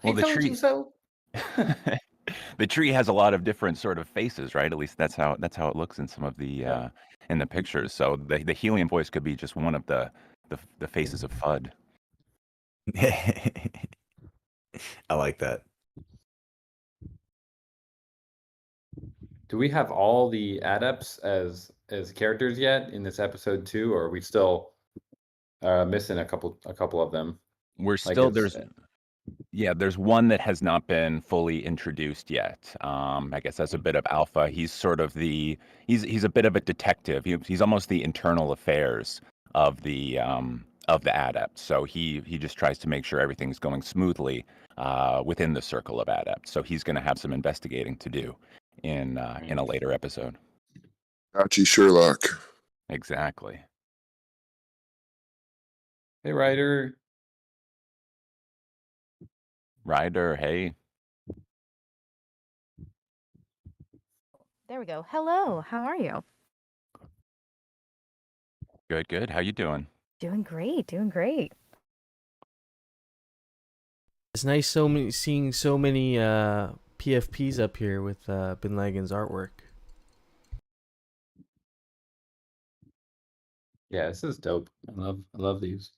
I Well, the told you tree so. the tree has a lot of different sort of faces, right? At least that's how it looks in some of the Yeah. in the pictures. So the helium voice could be just one of the faces of FUD. I like that. Do we have all the adepts as characters yet in this episode too, or are we still missing a couple of them? We're Like still it's there's one that has not been fully introduced yet. I guess as a bit of alpha, he's sort of he's a bit of a detective. He's almost the internal affairs of the adepts. So he just tries to make sure everything's going smoothly within the circle of adepts. So he's going to have some investigating to do in a later episode. Archie Sherlock. Exactly. hey Ryder. Ryder, hey, There we go. Hello, how are you? good, good. How you doing? Doing great, doing great. It's nice seeing so many PFPs up here with Bin Laden's artwork. Yeah, this is dope. I love these.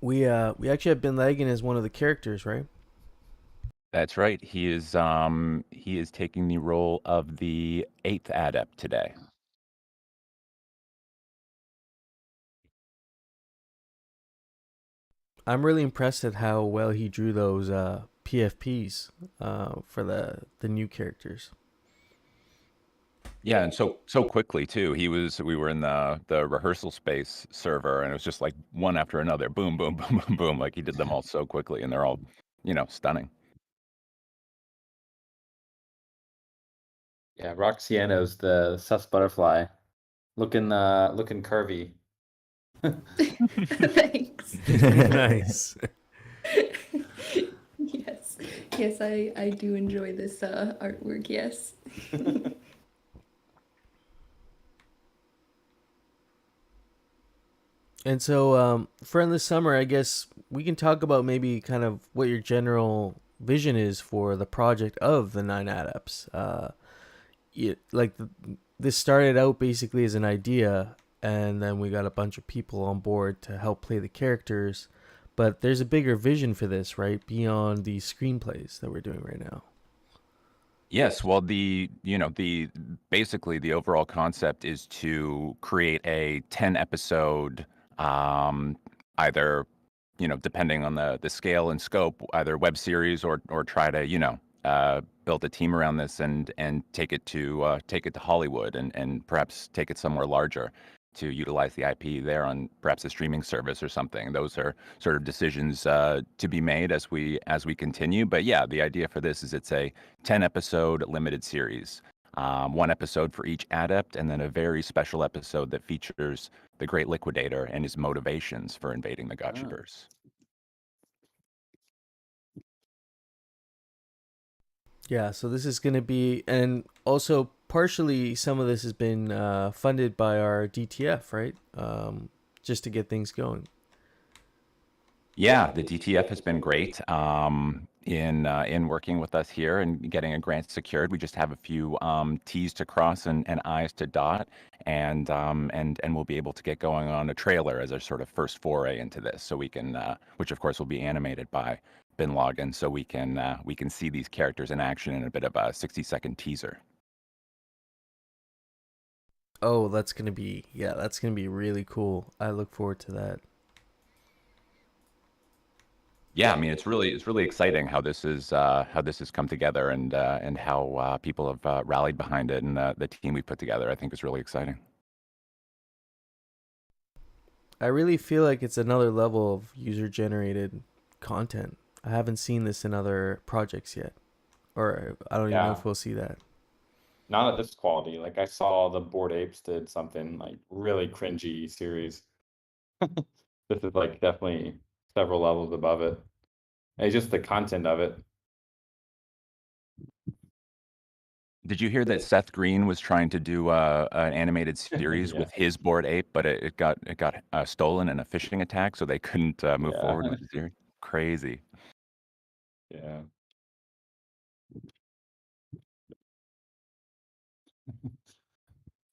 We actually have Bin Laden as one of the characters, right? That's right. He is taking the role of the 8th adept today. I'm really impressed at how well he drew those PFPs for the new characters. Yeah, and so quickly too. We were in the rehearsal space server, and it was just like one after another, boom, boom, boom, boom, boom. Like he did them all so quickly, and they're all, stunning. Yeah, Roxiano's the sus butterfly, looking curvy. Thanks. Nice. Yes. Yes, I do enjoy this artwork, yes. And so, for this summer, I guess we can talk about maybe kind of what your general vision is for the project of the Nine Adepts. This started out basically as an idea, and then we got a bunch of people on board to help play the characters. But there's a bigger vision for this, right? Beyond the screenplays that we're doing right now. Yes, well, basically the overall concept is to create a 10 episode, either, depending on the scale and scope, either web series or try to, build a team around this and take it to Hollywood and perhaps take it somewhere larger to utilize the IP there on perhaps a streaming service or something. Those are sort of decisions to be made as we continue. But yeah, the idea for this is it's a 10 episode limited series, one episode for each adept, and then a very special episode that features the Great Liquidator and his motivations for invading the Gotchaverse. Yeah, so this is going to be, and also partially some of this has been funded by our DTF, right? Just to get things going. Yeah, the DTF has been great in working with us here and getting a grant secured. We just have a few T's to cross and I's to dot, and we'll be able to get going on a trailer as our sort of first foray into this. So we can, which of course will be animated by Bin Laden, so we can see these characters in action in a bit of a 60-second teaser. Oh, that's gonna be really cool. I look forward to that. Yeah, I mean it's really exciting how this has come together and how people have rallied behind it, and the team we put together I think is really exciting. I really feel like it's another level of user-generated content. I haven't seen this in other projects yet, or I don't even know if we'll see that. Not at this quality. Like I saw the Bored Apes did something like really cringy series. This is like definitely several levels above it. It's just the content of it. Did you hear that Seth Green was trying to do an animated series Yeah. with his Bored Ape, but it got stolen in a phishing attack, so they couldn't move forward with the series? crazy. Yeah.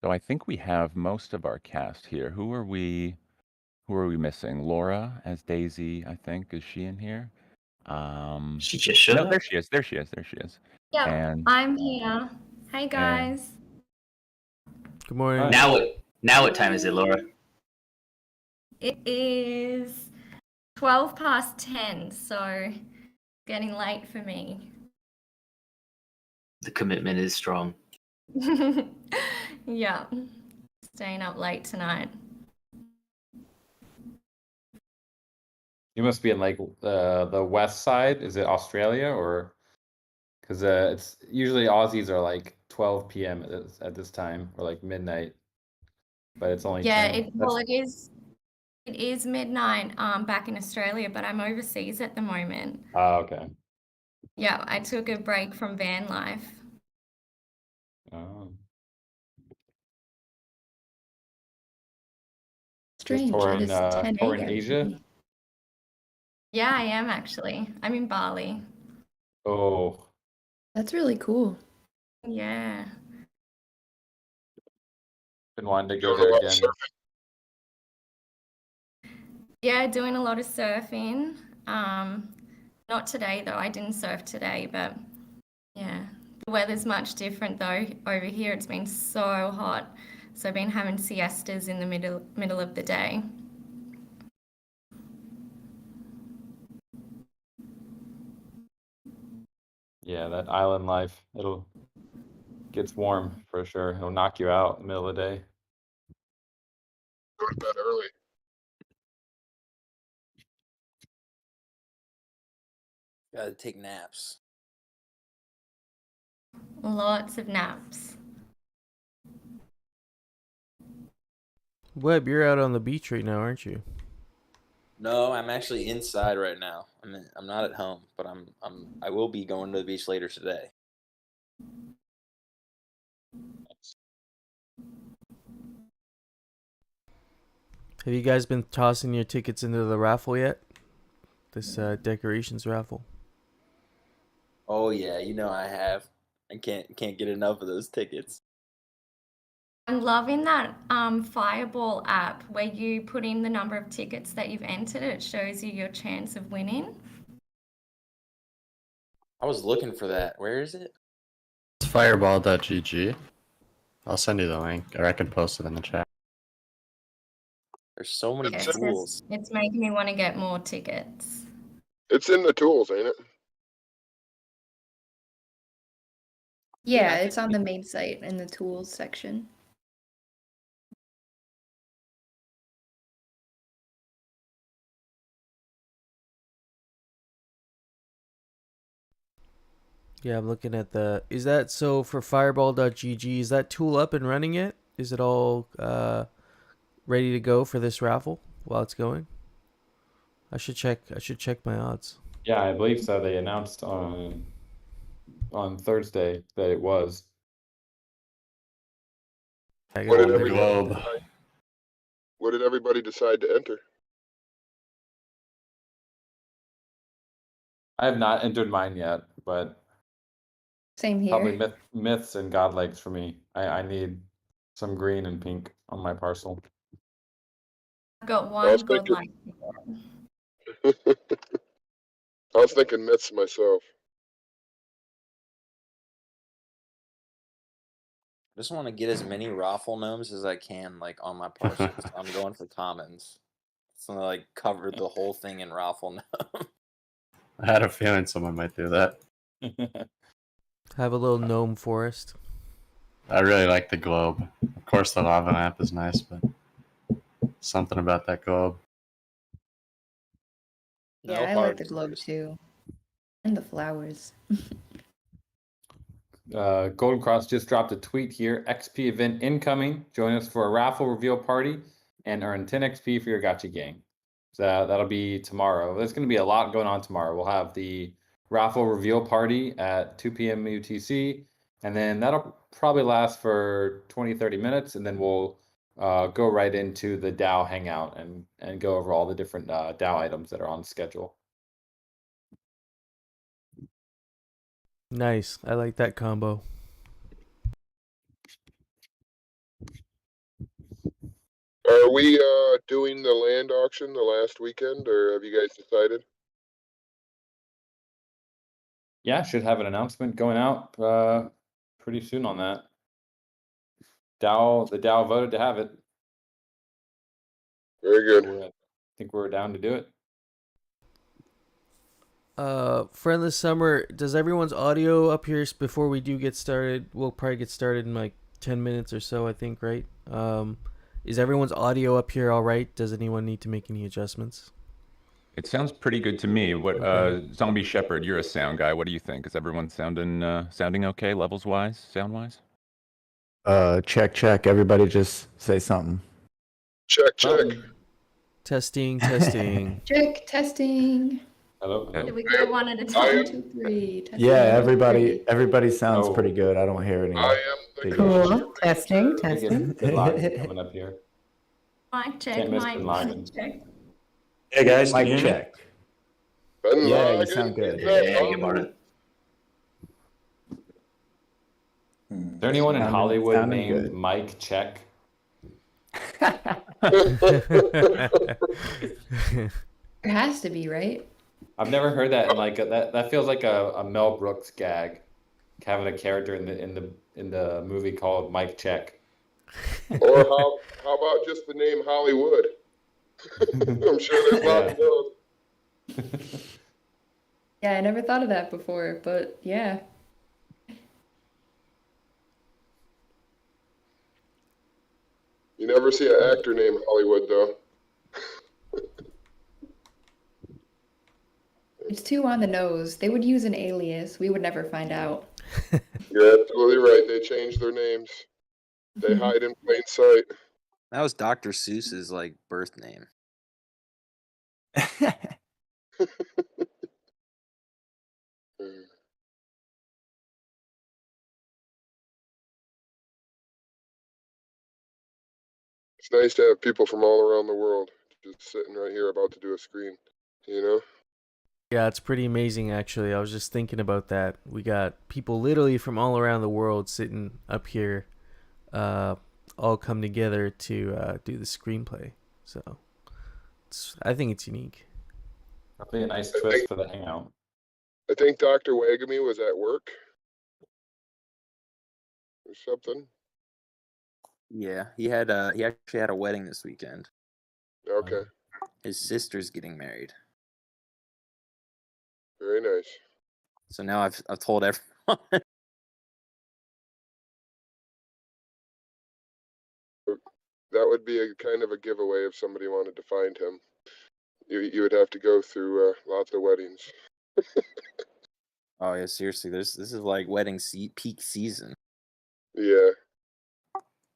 So I think we have most of our cast here. Who are we missing? Laura as Daisy, I think. Is she in here? She just showed No, up. there she is. There she is. There she is. Yep, And I'm here. Hey guys. Good morning. Hi. Now what time is it, Laura? It is 12 past 10, so getting late for me. The commitment is strong. Yeah, staying up late tonight. You must be in like the west side. Is it Australia or? Because it's usually Aussies are like 12 p.m. at this time or like midnight, but it's only Yeah, 10. it is midnight back in Australia, but I'm overseas at the moment. Okay. Yeah, I took a break from van life. Oh. Strange, touring, it is 10 touring a.m. Asia? Yeah, I am actually. I'm in Bali. Oh, That's really cool. Yeah. been wanting to go Doing a there lot of again. surfing. Yeah, doing a lot of surfing. Not today though. I didn't surf today, but yeah. The weather's much different though. Over here it's been so hot. So I've been having siestas in the middle of the day. Yeah, that island life, gets warm for sure. It'll knock you out in the middle of the day. Go to bed early. Gotta take naps. Lots of naps. Webb, you're out on the beach right now, aren't you? No, I'm actually inside right now. I'm not at home, but I will be going to the beach later today. Have you guys been tossing your tickets into the raffle yet? This decorations raffle. Oh yeah, you know I have. I can't get enough of those tickets. I'm loving that Fireball app where you put in the number of tickets that you've entered. It shows you your chance of winning. I was looking for that. Where is it? It's fireball.gg. I'll send you the link, or I can post it in the chat. There's so many Yes, tools. it's making me want to get more tickets. It's in the tools, ain't it? Yeah, it's on the main site in the tools section. Yeah, I'm looking at the. Is that so for fireball.gg? Is that tool up and running yet? Is it all ready to go for this raffle while it's going? I should check my odds. Yeah, I believe so. They announced on Thursday that it was. I What gotta did look everybody at Globe. decide? What did everybody decide to enter? I have not entered mine yet, but Same here. probably myths and godlikes for me. I need some green and pink on my parcel. I've got I one was good thinking- life. I was thinking myths myself. I just want to get as many raffle gnomes as I can, like on my parcel. So I'm going for commons. So like cover the whole thing in raffle gnome. I had a feeling someone might do that. Have a little gnome forest. I really like the globe. Of course, the lava lamp is nice, but something about that globe. Yeah, I like the globe too. And the flowers. Golden Cross just dropped a tweet here. XP event incoming. Join us for a raffle reveal party and earn 10 XP for your gotcha gang. So that'll be tomorrow. There's going to be a lot going on tomorrow. We'll have the raffle reveal party at 2 p.m. UTC, and then that'll probably last for 20-30 minutes, and then we'll go right into the DAO hangout and go over all the different DAO items that are on schedule. Nice. I like that combo. Are we doing the land auction the last weekend, or have you guys decided? Yeah, should have an announcement going out pretty soon on that. The Dow voted to have it. Very good. I think we're down to do it. Friendless Summer, does everyone's audio up here before we do get started? We'll probably get started in like 10 minutes or so, I think, right? Is everyone's audio up here all right? Does anyone need to make any adjustments? It sounds pretty good to me. What Zombie Shepherd, you're a sound guy. What do you think? Is everyone sounding okay, levels wise, sound wise? Check. Everybody just say something. Check. Testing. Check, testing. Hello. Did we go one at a time? 1, 2, 3. Testing, Yeah, 1, 2, 3. everybody sounds Oh. pretty good. I don't hear any. I am the Big Cool. Testing. Biggest headline coming up here. Mic check, Can't miss mic Bin Laden. check. Hey guys, can you Mic hear me? check. Bin Yeah, you Laden, sound good. is that Yeah, up? good morning. Is there anyone in Sounding- Hollywood sounding named good. Mike Check? There has to be, right? I've never heard that. And like that feels like a Mel Brooks gag, having a character in the movie called Mike Check. Or how about just the name Hollywood? I'm sure there's lots of those. Yeah, I never thought of that before, but yeah. You never see an actor named Hollywood though. It's too on the nose. They would use an alias. We would never find out. You're absolutely right. They changed their names. They hide in plain sight. That was Dr. Seuss's like birth name. It's nice to have people from all around the world just sitting right here about to do a screen, you know? Yeah, it's pretty amazing, actually. I was just thinking about that. We got people literally from all around the world sitting up here, all come together to do the screenplay. So I think it's unique. Probably a nice twist for the hangout. I think Dr. Wagamy was at work or something. Yeah, he actually had a wedding this weekend. Okay, His sister's getting married. very nice. So now I've told everyone. That would be a kind of a giveaway if somebody wanted to find him. You would have to go through lots of weddings. Oh yeah, seriously, this is like wedding peak season. Yeah,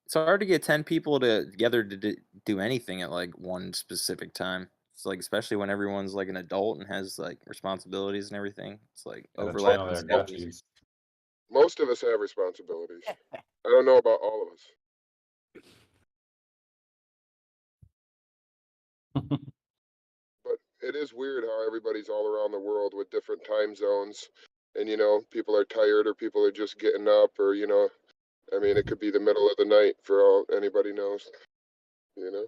It's hard to get 10 people together to do anything at like one specific time. It's like especially when everyone's like an adult and has like responsibilities and everything. It's like And a overlapping channel there, schedules. gotchas. most of us have responsibilities. I don't know about all of us. But it is weird how everybody's all around the world with different time zones. And, you know, people are tired or people are just getting up or, you know, I mean, it could be the middle of the night for all anybody knows, you know?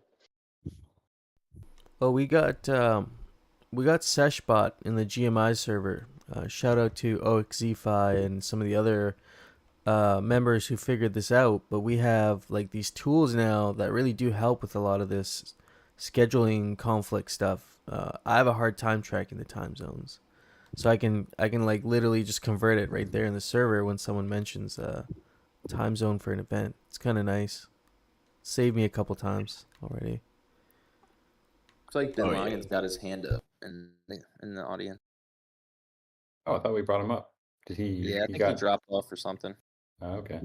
Well, we got Seshbot in the GMI server. Shout out to OXZFi and some of the other members who figured this out. But we have like these tools now that really do help with a lot of this scheduling conflict stuff. I have a hard time tracking the time zones, so I can like literally just convert it right there in the server when someone mentions time zone for an event. It's kind of nice. Saved me a couple times already. It's like Bin Oh, yeah. Laden's got his hand up in the audience. Oh, I thought we brought him up. Did he? Yeah, I think he dropped off or something. Oh, okay.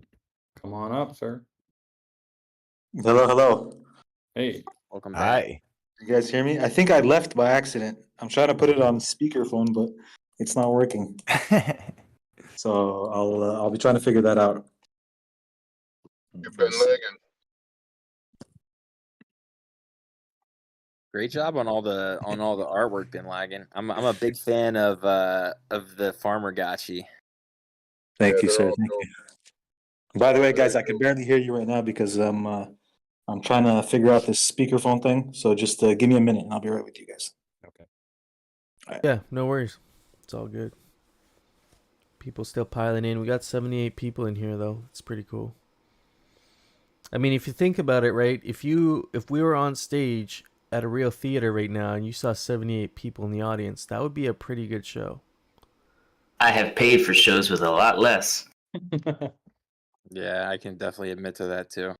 Come on up, sir. Hello. Hey. Welcome back. Hi. You guys hear me? I think I left by accident. I'm trying to put it on speakerphone, but it's not working. So I'll be trying to figure that out. You've been lagging. Great job on all the artwork, Bin Laden. I'm a big fan of the farmer gotchi. Thank you, they're sir. all Thank dope. you. By the way, Very guys, I can dope. barely hear you right now because I'm trying to figure out this speakerphone thing. So just give me a minute and I'll be right with you guys. Okay. Yeah, no worries. It's all good. People still piling in. We got 78 people in here though. It's pretty cool. I mean, if you think about it, right? If we were on stage at a real theater right now and you saw 78 people in the audience, that would be a pretty good show. I have paid for shows with a lot less. Yeah, I can definitely admit to that too.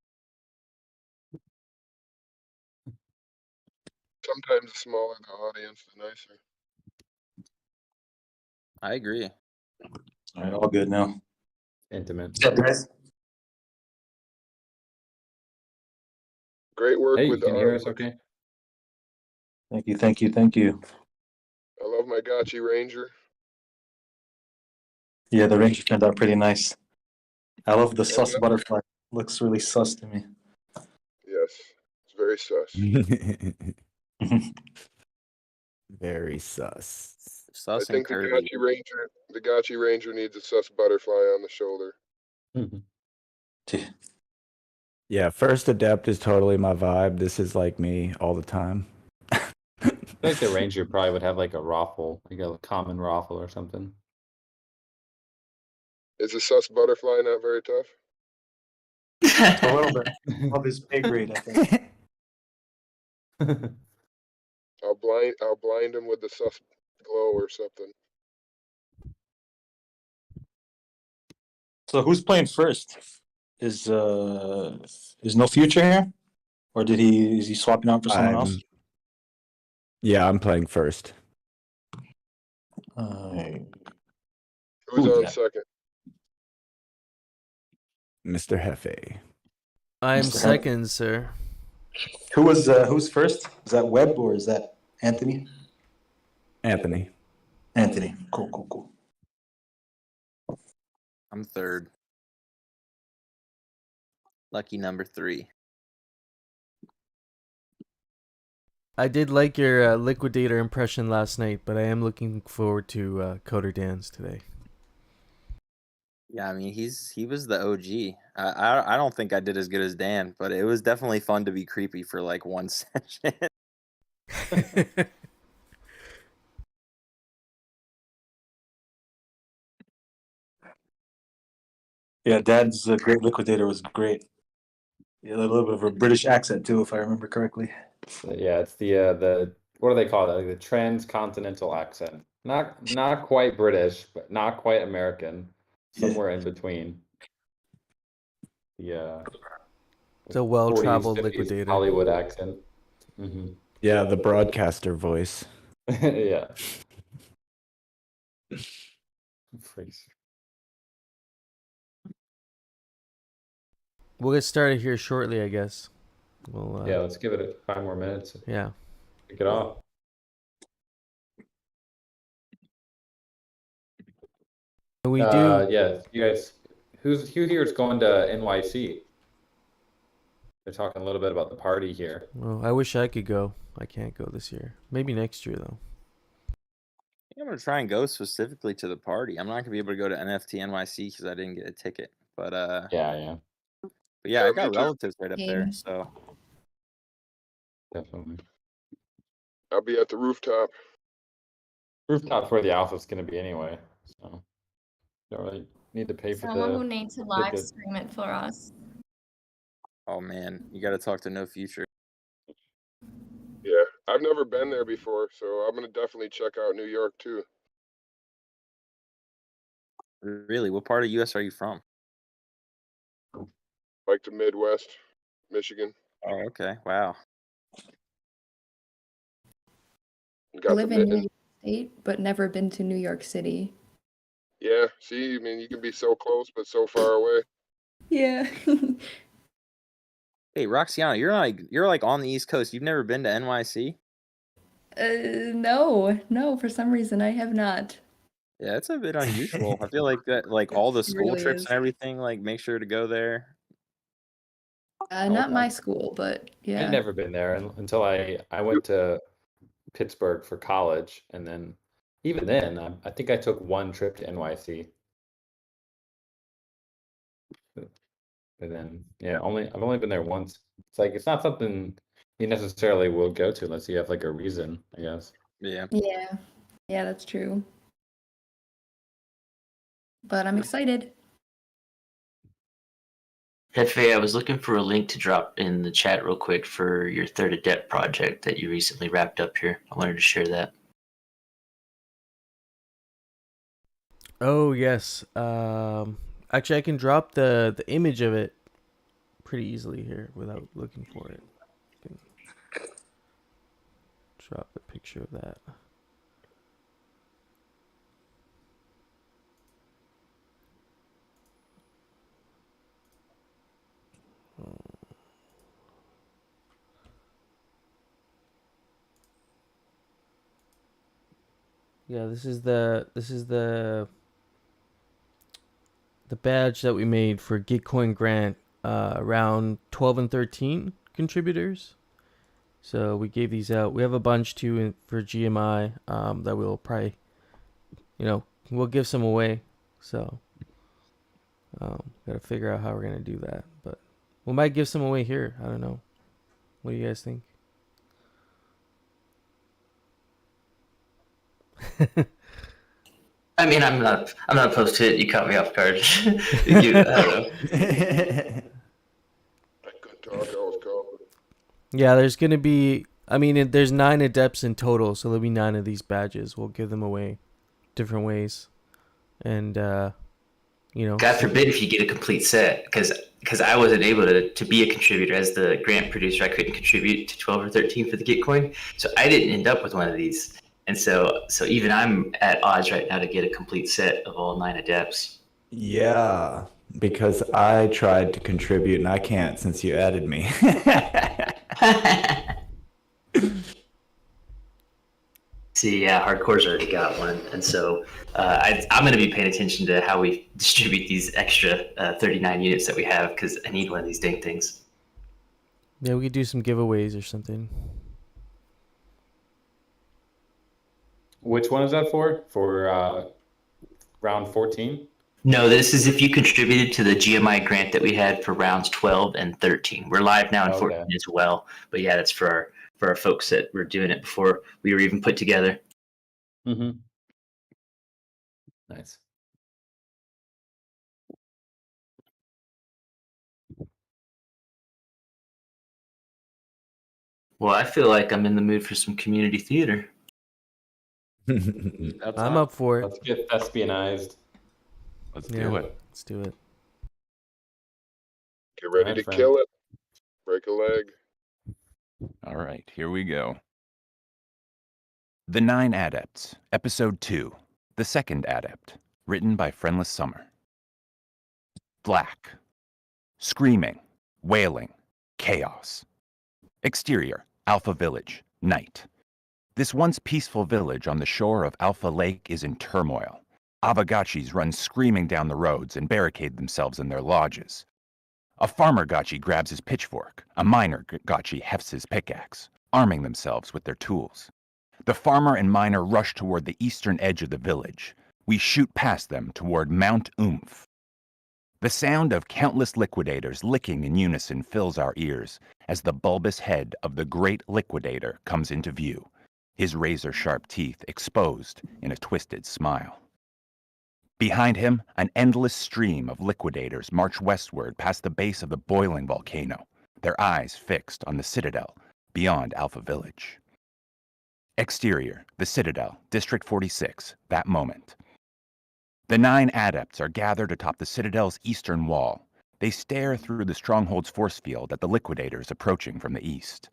Sometimes the smaller the audience, the nicer. I agree. All right, all good now. Intimate. What's up, guys? Great work Hey, with you the can hear us artwork. okay? Thank you, thank you, thank you. I love my Gotchi Ranger. Yeah, the Ranger turned out pretty nice. I love the sus that- butterfly. Looks really sus to me. Yes, it's very sus. Very sus. I Sus and think curvy. the Gotchi Ranger needs a sus butterfly on the shoulder. Yeah, first adept is totally my vibe. This is like me all the time. I feel like the Ranger probably would have like a raffle, like a common raffle or something. Is a sus butterfly not very tough? A little bit. Of his pay grade, I think. I'll blind him with the sus glow or something. So who's playing first? Is No Future here, or is he swapping out for someone else? Yeah, I'm playing first. Who's on second? Mr. Hefe. I'm Mr. second, sir. Who's first? Is that Webb or is that Anthony? Anthony. Anthony. Cool. I'm third. Lucky number 3. I did like your Liquidator impression last night, but I am looking forward to Coder Dan's today. Yeah, I mean he was the OG. I don't think I did as good as Dan, but it was definitely fun to be creepy for like one session. Yeah, Dad's Great Liquidator was great. Yeah, a little bit of a British accent too, if I remember correctly. Yeah, it's the what do they call it? Like the transcontinental accent. Not quite British, but not quite American. Somewhere in between. Yeah. It's a well-traveled 40s, 50s Liquidator. Hollywood accent. Yeah, the broadcaster voice. Yeah. Freaks. We'll get started here shortly, I guess. We'll, Yeah, let's give it 5 more minutes. Yeah. Kick it off. We do. Yeah, you guys. Who here is going to NYC? They're talking a little bit about the party here. Well, I wish I could go. I can't go this year. Maybe next year though. I'm gonna try and go specifically to the party. I'm not gonna be able to go to NFT NYC because I didn't get a ticket. But Yeah. But yeah, I got me too. relatives right up there, so Definitely. I'll be at the rooftop. Rooftop's where the alpha's going to be anyway, so don't really need to pay for Someone will the need to live ticket. stream it for us. oh man, you got to talk to No Future. Yeah, I've never been there before, so I'm gonna definitely check out New York too. Really, what part of US are you from? Like the Midwest, Michigan. Oh, okay. Wow. I Got the live in New mitten. York State, but never been to New York City. Yeah, see, I mean, you can be so close but so far away. Yeah. Hey, Roxiana, you're like on the East Coast. You've never been to NYC? No, for some reason I have not. Yeah, it's a bit unusual. I feel like that, like all the It school really trips is. and everything, like make sure to go there. Not my school, but yeah. I'd never been there until I went to Pittsburgh for college, and then even then, I think I took one trip to NYC. But then, yeah, I've only been there once. It's like it's not something you necessarily will go to unless you have like a reason, I guess. Yeah. Yeah. Yeah, that's true. But I'm excited. Hefe, I was looking for a link to drop in the chat real quick for your third adept project that you recently wrapped up here. I wanted to share that. Oh yes. Actually, I can drop the image of it pretty easily here without looking for it. I can drop the picture of that. Yeah, this is the badge that we made for Gitcoin Grant, around 12 and 13 contributors. So we gave these out. We have a bunch too for GMI, that we'll probably, we'll give some away. So gotta figure out how we're gonna do that, but we might give some away here. I don't know. What do you guys think? I mean, I'm not opposed to it. You caught me off guard. I don't know. I couldn't talk. I was coughing. Yeah, there's gonna be. I mean, there's 9 adepts in total, so there'll be 9 of these badges. We'll give them away, different ways, and God forbid if you get a complete set, because I wasn't able to be a contributor as the grant producer. I couldn't contribute to 12 or 13 for the Gitcoin, so I didn't end up with one of these. And so even I'm at odds right now to get a complete set of all 9 adepts. Yeah, because I tried to contribute and I can't since you added me. See, yeah, Hardcore's already got one, and so I'm going to be paying attention to how we distribute these extra 39 units that we have, because I need one of these dang things. Yeah, we could do some giveaways or something. Which one is that for? For round 14? No, this is if you contributed to the GMI grant that we had for rounds 12 and 13. We're live now in 14 as well, but yeah, that's for our folks that were doing it before we were even put together. Mm-hmm. Nice. Well, I feel like I'm in the mood for some community theater. I'm up for it. Let's get espionized. Let's do it. Let's do it. Get ready to kill it. Break a leg. All right, here we go. The 9 Adepts, Episode 2, The Second Adept, written by Friendless Summer. Black. Screaming. Wailing. Chaos. Exterior, Alpha Village, night. This once peaceful village on the shore of Alpha Lake is in turmoil. Avagachis run screaming down the roads and barricade themselves in their lodges. A farmer gachi grabs his pitchfork. A miner gachi hefts his pickaxe, arming themselves with their tools. The farmer and miner rush toward the eastern edge of the village. We shoot past them toward Mount Oomph. The sound of countless liquidators licking in unison fills our ears as the bulbous head of the great liquidator comes into view, his razor-sharp teeth exposed in a twisted smile. Behind him, an endless stream of liquidators march westward past the base of the boiling volcano, their eyes fixed on the citadel beyond Alpha Village. Exterior, the Citadel, District 46, that moment. The 9 adepts are gathered atop the Citadel's eastern wall. They stare through the stronghold's force field at the liquidators approaching from the east.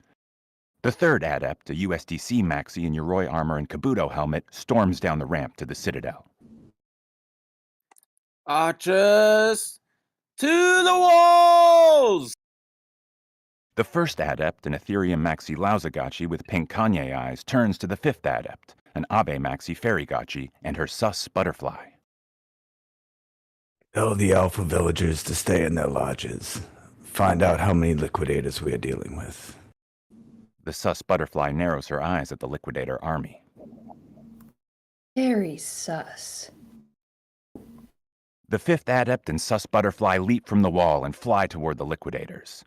The 3rd adept, a USDC maxi in Yoroi armor and Kabuto helmet, storms down the ramp to the Citadel. Archers, to the walls! The 1st adept, an Ethereum maxi Lauzagachi with pink Kanye eyes, turns to the 5th adept, an Abe maxi Fairygachi, and her sus butterfly. Tell the Alpha villagers to stay in their lodges. Find out how many liquidators we are dealing with. The sus butterfly narrows her eyes at the liquidator army. Very sus. The fifth adept and sus butterfly leap from the wall and fly toward the liquidators.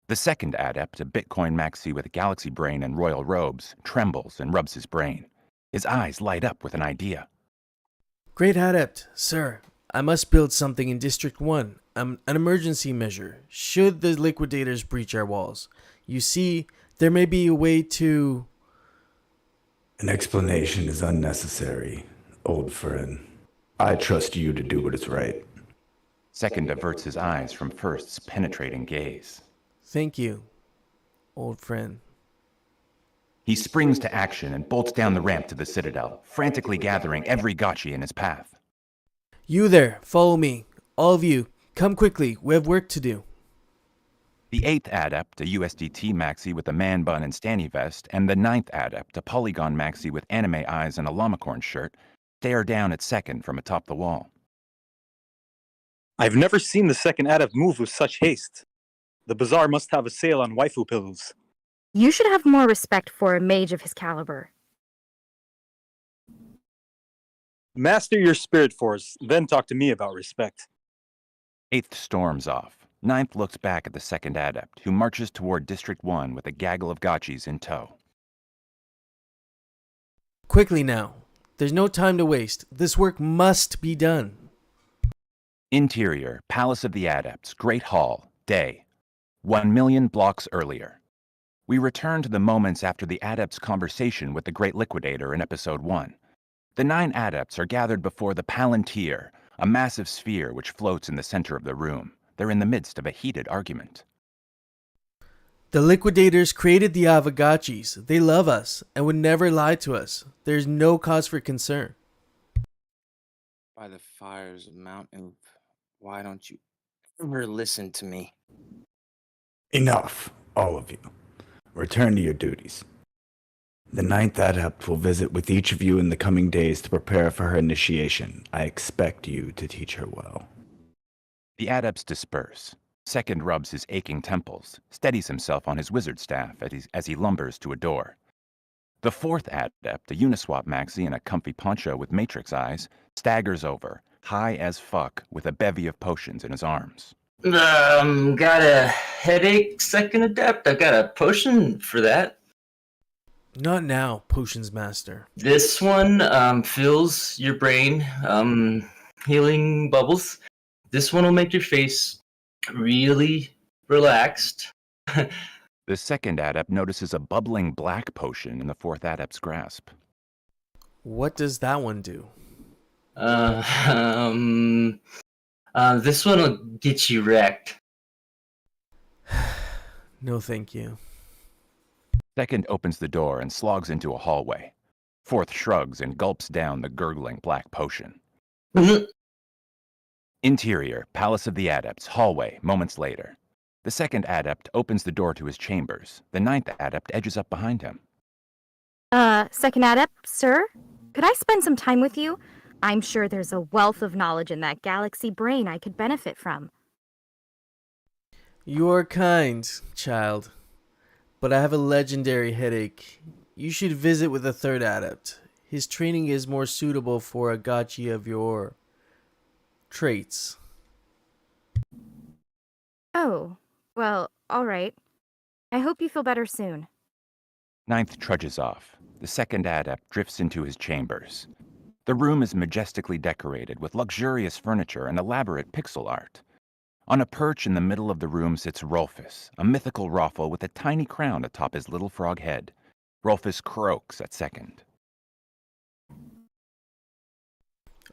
The second adept, a Bitcoin maxi with a galaxy brain and royal robes, trembles and rubs his brain. His eyes light up with an idea. Great adept, sir. I must build something in District 1. An emergency measure, should the liquidators breach our walls. You see, there may be a way to... An explanation is unnecessary, old friend. I trust you to do what is right. Second averts his eyes from first's penetrating gaze. Thank you, old friend. He springs to action and bolts down the ramp to the Citadel, frantically gathering every gotchi in his path. You there, follow me. All of you, come quickly, we have work to do. The eighth adept, a USDT maxi with a man bun and Stanny vest, and the ninth adept, a polygon maxi with anime eyes and a llamacorn shirt, stare down at second from atop the wall. I've never seen the second adept move with such haste. The bazaar must have a sale on waifu pillows. You should have more respect for a mage of his caliber. Master your spirit force, then talk to me about respect. Eighth storms off. Ninth looks back at the second adept, who marches toward District 1 with a gaggle of gotchis in tow. Quickly now. There's no time to waste. This work must be done. Interior, Palace of the Adepts, Great Hall, day. 1,000,000 blocks earlier. We return to the moments after the Adepts' conversation with the Great Liquidator in Episode 1. The 9 Adepts are gathered before the Palantir, a massive sphere which floats in the center of the room. They're in the midst of a heated argument. The liquidators created the Avagachis. They love us and would never lie to us. There's no cause for concern. By the fires of Mount Oop, why don't you ever listen to me? Enough, all of you. Return to your duties. The 9th adept will visit with each of you in the coming days to prepare for her initiation. I expect you to teach her well. The adepts disperse. Second rubs his aching temples, steadies himself on his wizard staff as he lumbers to a door. The 4th adept, a Uniswap maxi in a comfy poncho with matrix eyes, staggers over, high as fuck, with a bevy of potions in his arms. Got a headache, second adept? I got a potion for that. Not now, Potions Master. This one fills your brain, healing bubbles. This one will make your face really relaxed. The second adept notices a bubbling black potion in the 4th adept's grasp. What does that one do? This one will get you wrecked. No, thank you. Second opens the door and slogs into a hallway. 4th shrugs and gulps down the gurgling black potion. Interior, Palace of the Adepts, hallway, moments later. The 2nd adept opens the door to his chambers. The 9th adept edges up behind him. Second adept, sir? Could I spend some time with you? I'm sure there's a wealth of knowledge in that galaxy brain I could benefit from. You are kind, child. But I have a legendary headache. You should visit with the 3rd adept. His training is more suitable for a gotchi of your traits. Oh, well, all right. I hope you feel better soon. 9th trudges off. The 2nd adept drifts into his chambers. The room is majestically decorated with luxurious furniture and elaborate pixel art. On a perch in the middle of the room sits Rolfus, a mythical Roffle with a tiny crown atop his little frog head. Rolfus croaks at second.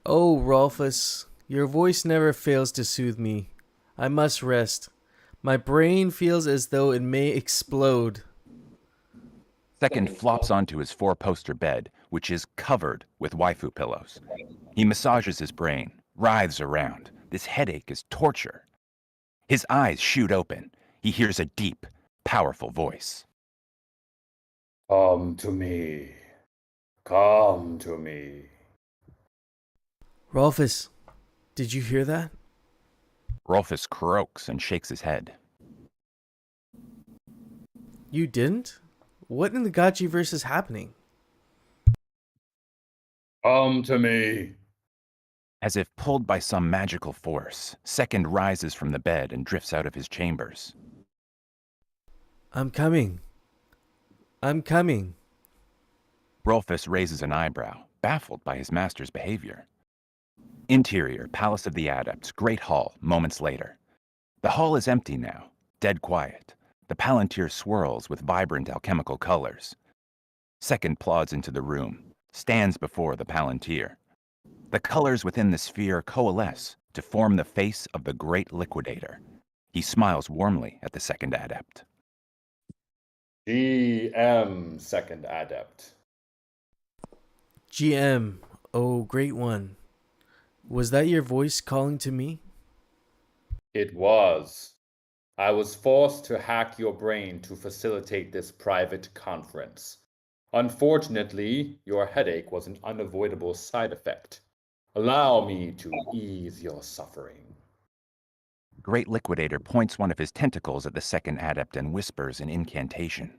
Oh, Rolfus, your voice never fails to soothe me. I must rest. My brain feels as though it may explode. Second flops onto his 4-poster bed, which is covered with waifu pillows. He massages his brain, writhes around. This headache is torture. His eyes shoot open. He hears a deep, powerful voice. Come to me. Come to me. Rolfus, did you hear that? Rolfus croaks and shakes his head. You didn't? What in the Gotchiverse is happening? Come to me. As if pulled by some magical force, Second rises from the bed and drifts out of his chambers. I'm coming. I'm coming. Rolfus raises an eyebrow, baffled by his master's behavior. Interior, Palace of the Adepts, Great Hall, moments later. The hall is empty now, dead quiet. The Palantir swirls with vibrant alchemical colors. Second plods into the room, stands before the Palantir. The colors within the sphere coalesce to form the face of the Great Liquidator. He smiles warmly at the Second Adept. GM Second Adept. GM, oh great one. Was that your voice calling to me? It was. I was forced to hack your brain to facilitate this private conference. Unfortunately, your headache was an unavoidable side effect. Allow me to ease your suffering. Great Liquidator points one of his tentacles at the Second Adept and whispers an incantation.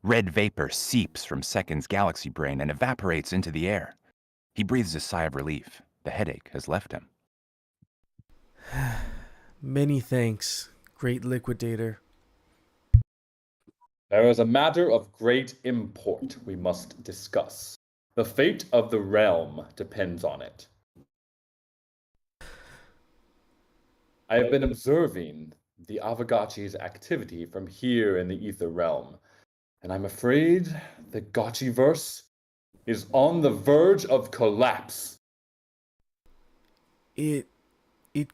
Red vapor seeps from Second's galaxy brain and evaporates into the air. He breathes a sigh of relief. The headache has left him. Many thanks, Great Liquidator. There is a matter of great import we must discuss. The fate of the realm depends on it. I have been observing the Avagachi's activity from here in the Ether Realm, and I'm afraid the Gotchiverse is on the verge of collapse. It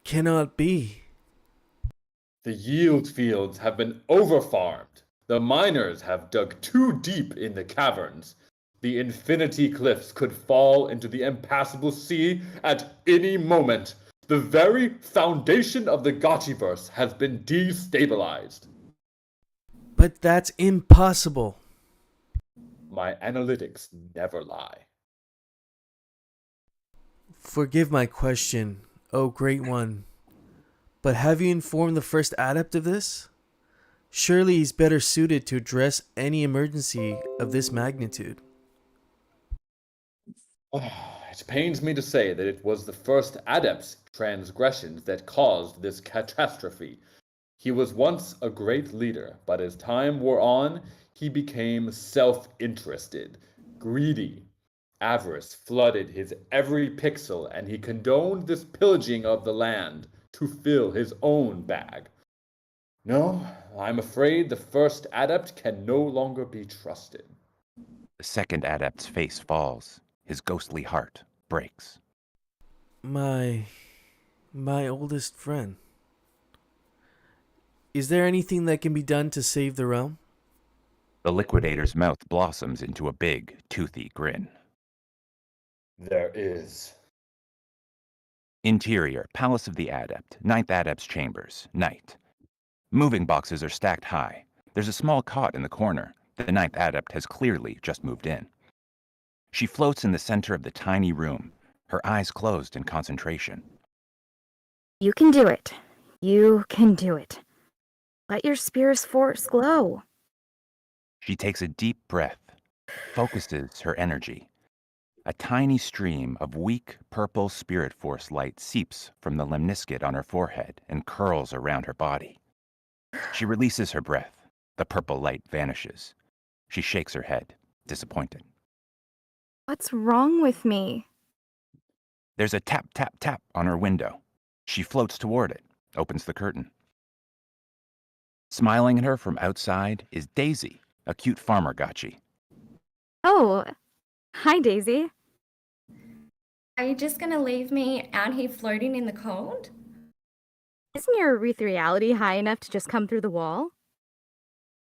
cannot be. The yield fields have been overfarmed. The miners have dug too deep in the caverns. The infinity cliffs could fall into the impassable sea at any moment. The very foundation of the Gotchiverse has been destabilized. But that's impossible. My analytics never lie. Forgive my question, oh great one. But have you informed the first adept of this? Surely he's better suited to address any emergency of this magnitude. It pains me to say that it was the first adept's transgressions that caused this catastrophe. He was once a great leader, but as time wore on, he became self-interested, greedy. Avarice flooded his every pixel, and he condoned this pillaging of the land to fill his own bag. No, I'm afraid the first adept can no longer be trusted. The Second Adept's face falls. His ghostly heart breaks. My oldest friend. Is there anything that can be done to save the realm? The Liquidator's mouth blossoms into a big, toothy grin. There is. Interior, Palace of the Adept, Ninth Adept's chambers, night. Moving boxes are stacked high. There's a small cot in the corner. The Ninth Adept has clearly just moved in. She floats in the center of the tiny room, her eyes closed in concentration. You can do it. You can do it. Let your spirit's force glow. She takes a deep breath, focuses her energy. A tiny stream of weak purple spirit force light seeps from the lemniscate on her forehead and curls around her body. She releases her breath. The purple light vanishes. She shakes her head, disappointed. What's wrong with me? There's a tap, tap, tap on her window. She floats toward it, opens the curtain. Smiling at her from outside is Daisy, a cute farmer gotchi. Oh, hi, Daisy. Are you just going to leave me out here floating in the cold? Isn't your ethereality high enough to just come through the wall?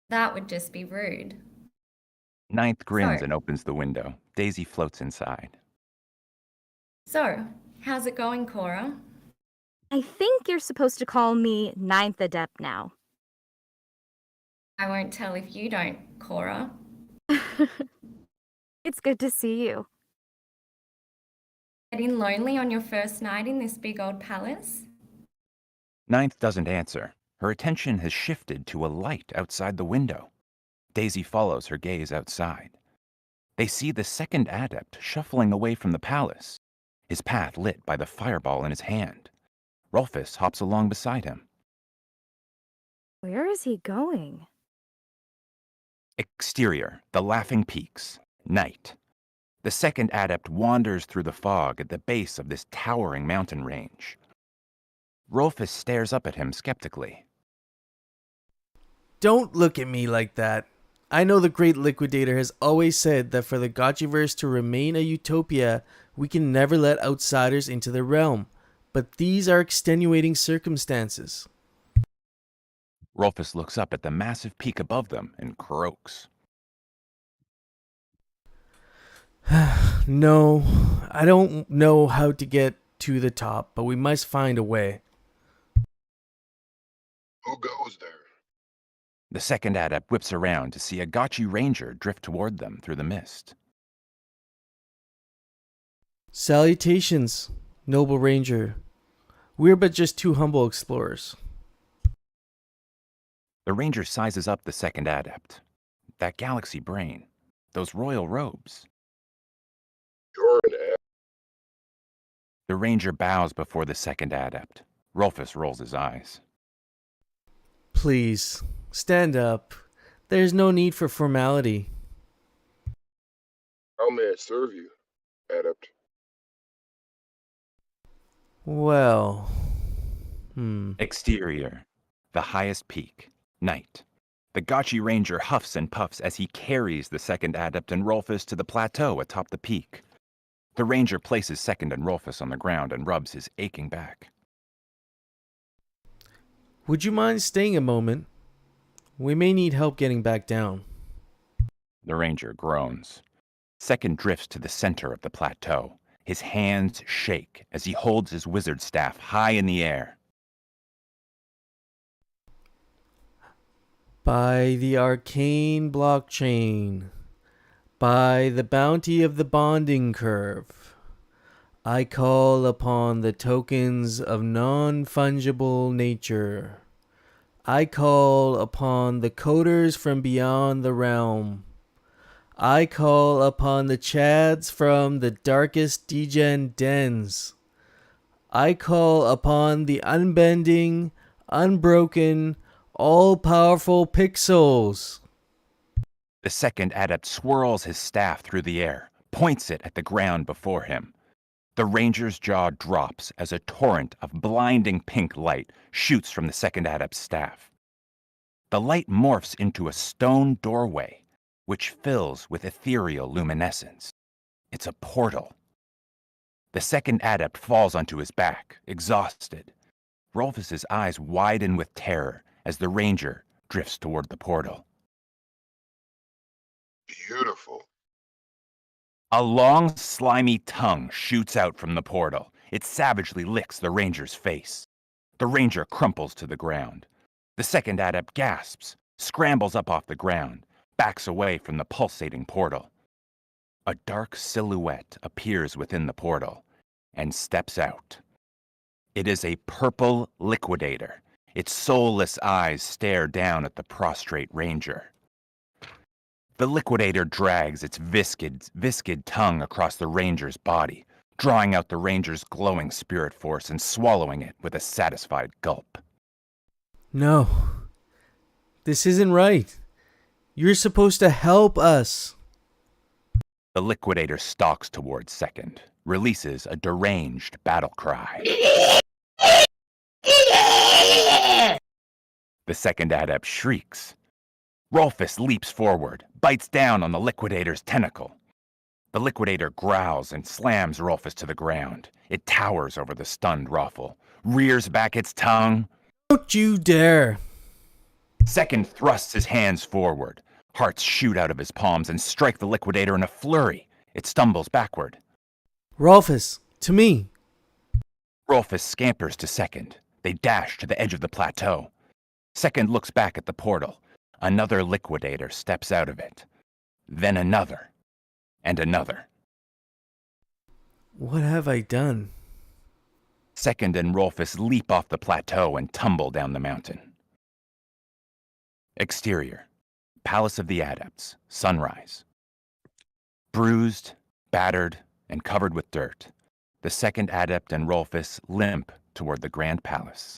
That would just be rude. Ninth grins So- and opens the window. Daisy floats inside. So, how's it going, Cora? I think you're supposed to call me Ninth Adept now. I won't tell if you don't, Cora. It's good to see you. Getting lonely on your first night in this big old palace? Ninth doesn't answer. Her attention has shifted to a light outside the window. Daisy follows her gaze outside. They see the Second Adept shuffling away from the palace. his path lit by the fireball in his hand. Rolfus hops along beside him. Where is he going? Exterior, the Laughing Peaks, night. The second adept wanders through the fog at the base of this towering mountain range. Rolfus stares up at him skeptically. Don't look at me like that. I know the Great Liquidator has always said that for the Gotchiverse to remain a utopia, we can never let outsiders into the realm. But these are extenuating circumstances. Rolfus looks up at the massive peak above them and croaks. No, I don't know how to get to the top, but we must find a way. Who goes there? The second adept whips around to see a Gotchi ranger drift toward them through the mist. Salutations, noble ranger. We're but just two humble explorers. The ranger sizes up the second adept. That galaxy brain. Those royal robes. You're an adept. The ranger bows before the second adept. Rolfus rolls his eyes. Please, stand up. There's no need for formality. How may I serve you, adept? Well, Exterior, the highest peak, night. The Gotchi ranger huffs and puffs as he carries the second adept and Rolfus to the plateau atop the peak. The ranger places second and Rolfus on the ground and rubs his aching back. Would you mind staying a moment? We may need help getting back down. The ranger groans. Second drifts to the center of the plateau. His hands shake as he holds his wizard staff high in the air. By the arcane blockchain, by the bounty of the bonding curve, I call upon the tokens of non-fungible nature. I call upon the coders from beyond the realm. I call upon the chads from the darkest degen dens. I call upon the unbending, unbroken, all-powerful pixels. The second adept swirls his staff through the air, points it at the ground before him. The ranger's jaw drops as a torrent of blinding pink light shoots from the second adept's staff. The light morphs into a stone doorway, which fills with ethereal luminescence. It's a portal. The second adept falls onto his back, exhausted. Rolfus's eyes widen with terror as the ranger drifts toward the portal. Beautiful. A long, slimy tongue shoots out from the portal. It savagely licks the ranger's face. The ranger crumples to the ground. The second adept gasps, scrambles up off the ground, backs away from the pulsating portal. A dark silhouette appears within the portal and steps out. It is a purple liquidator. Its soulless eyes stare down at the prostrate ranger. The liquidator drags its viscid tongue across the ranger's body, drawing out the ranger's glowing spirit force and swallowing it with a satisfied gulp. No, this isn't right. You're supposed to help us. The liquidator stalks towards second, releases a deranged battle cry. The second adept shrieks. Rolfus leaps forward, bites down on the liquidator's tentacle. The liquidator growls and slams Rolfus to the ground. It towers over the stunned Raffle, rears back its tongue. Don't you dare! Second thrusts his hands forward. Hearts shoot out of his palms and strike the liquidator in a flurry. It stumbles backward. Rolfus, to me! Rolfus scampers to second. They dash to the edge of the plateau. Second looks back at the portal. Another liquidator steps out of it. Then another. And another. What have I done? Second and Rolfus leap off the plateau and tumble down the mountain. Exterior. Palace of the Adepts. Sunrise. Bruised, battered, and covered with dirt. The second adept and Rolfus limp toward the Grand Palace.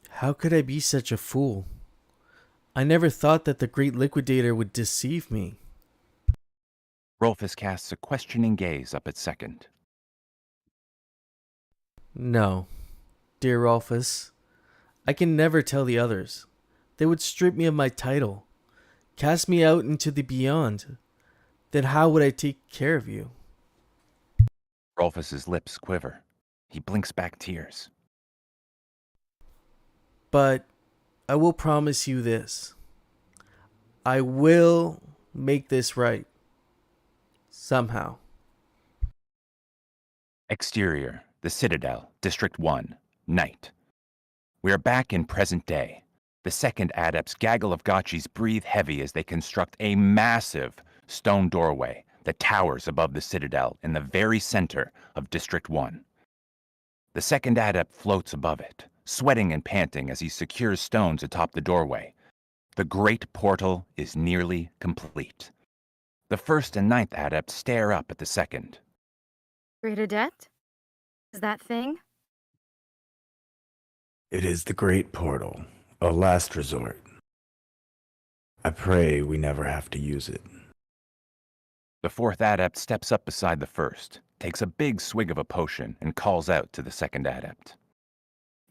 How could I be such a fool? I never thought that the Great Liquidator would deceive me. Rolfus casts a questioning gaze up at second. No, dear Rolfus, I can never tell the others. They would strip me of my title, cast me out into the beyond. Then how would I take care of you? Rolfus's lips quiver. He blinks back tears. But I will promise you this. I will make this right. Somehow. Exterior, the Citadel, District 1, night. We are back in present day. The second adept's gaggle of gotchis breathe heavy as they construct a massive stone doorway that towers above the Citadel in the very center of District 1. The second adept floats above it, sweating and panting as he secures stones atop the doorway. The great portal is nearly complete. The first and ninth adepts stare up at the second. Great Adept? Is that thing? It is the great portal, a last resort. I pray we never have to use it. The fourth adept steps up beside the first, takes a big swig of a potion, and calls out to the second adept.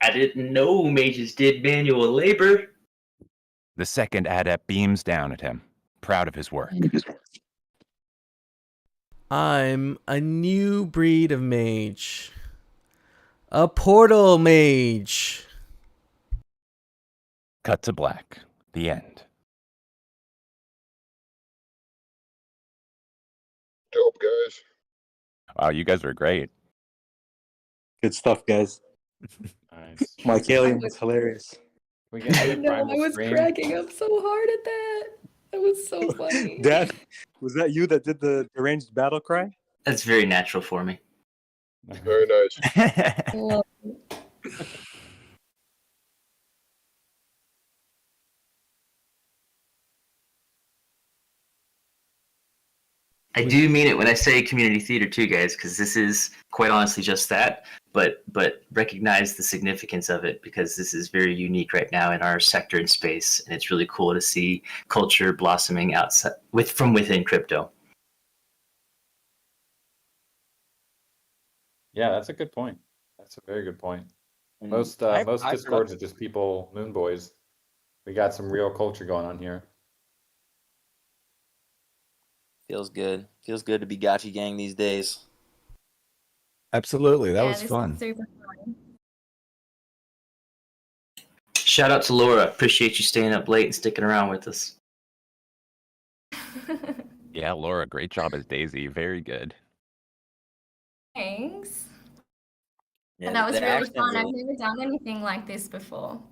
I didn't know mages did manual labor. The second adept beams down at him, proud of his work. I'm a new breed of mage. A portal mage. Cut to black. The end. Dope, guys. Wow, you guys are great. Good stuff, guys. Nice. Mike Alien was hilarious. We get I another know, primal I was scream? cracking up so hard at that. That was so funny. Dad, was that you that did the deranged battle cry? That's very natural for me. Very nice. Love it. I do mean it when I say community theater too, guys, because this is quite honestly just that. But recognize the significance of it because this is very unique right now in our sector and space, and it's really cool to see culture blossoming outside from within crypto. Yeah, that's a good point. That's a very good point. Most I- most I- discords are just people, moon boys. We got some real culture going on here. Feels good. Feels good to be Gotchi Gang these days. Absolutely, that Yeah, was this fun. super fun. Shout out to Laura. Appreciate you staying up late and sticking around with us. Yeah, Laura, great job as Daisy. Very good. Thanks. Yeah, And that was the really accent fun. I've really- never done anything like this before.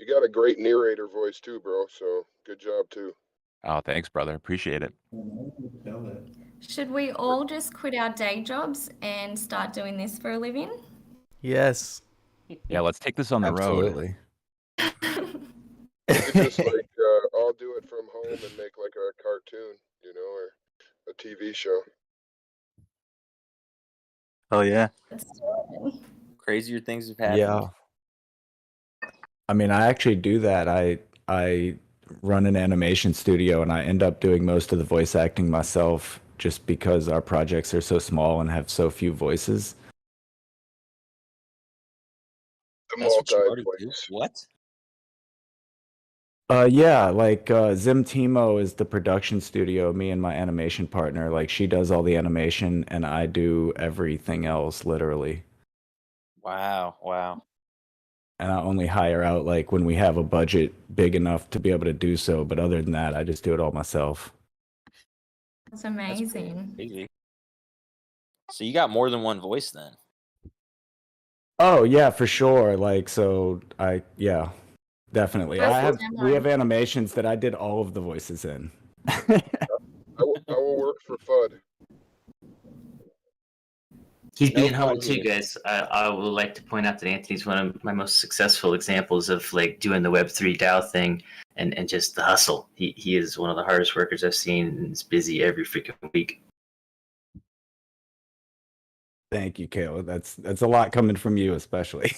You got a great narrator voice too, bro. So good job too. Oh, thanks, brother. Appreciate it. Should we all just quit our day jobs and start doing this for a living? Yes. Yeah, let's take this on the road. Absolutely. You could just like all do it from home and make like a cartoon, you know, or a TV show. Oh yeah. Let's do it. Crazier things have happened. Yeah. I mean, I actually do that. I run an animation studio and I end up doing most of the voice acting myself just because our projects are so small and have so few voices. The That's what you already do? multi-voice. What? Yeah, like Zim Timo is the production studio, me and my animation partner. Like she does all the animation and I do everything else literally. Wow. Wow. And I only hire out like when we have a budget big enough to be able to do so, but other than that, I just do it all myself. That's That's pretty amazing. crazy. So you got more than one voice then? Oh, yeah, for sure. Like so yeah. Definitely. We have animations that I did all of the voices in. I will work for FUD. He's No being humble fun too, here. guys. I would like to point out that Anthony's one of my most successful examples of like doing the Web3 DAO thing and just the hustle. He is one of the hardest workers I've seen and is busy every freaking week. Thank you, Kayla. That's a lot coming from you, especially.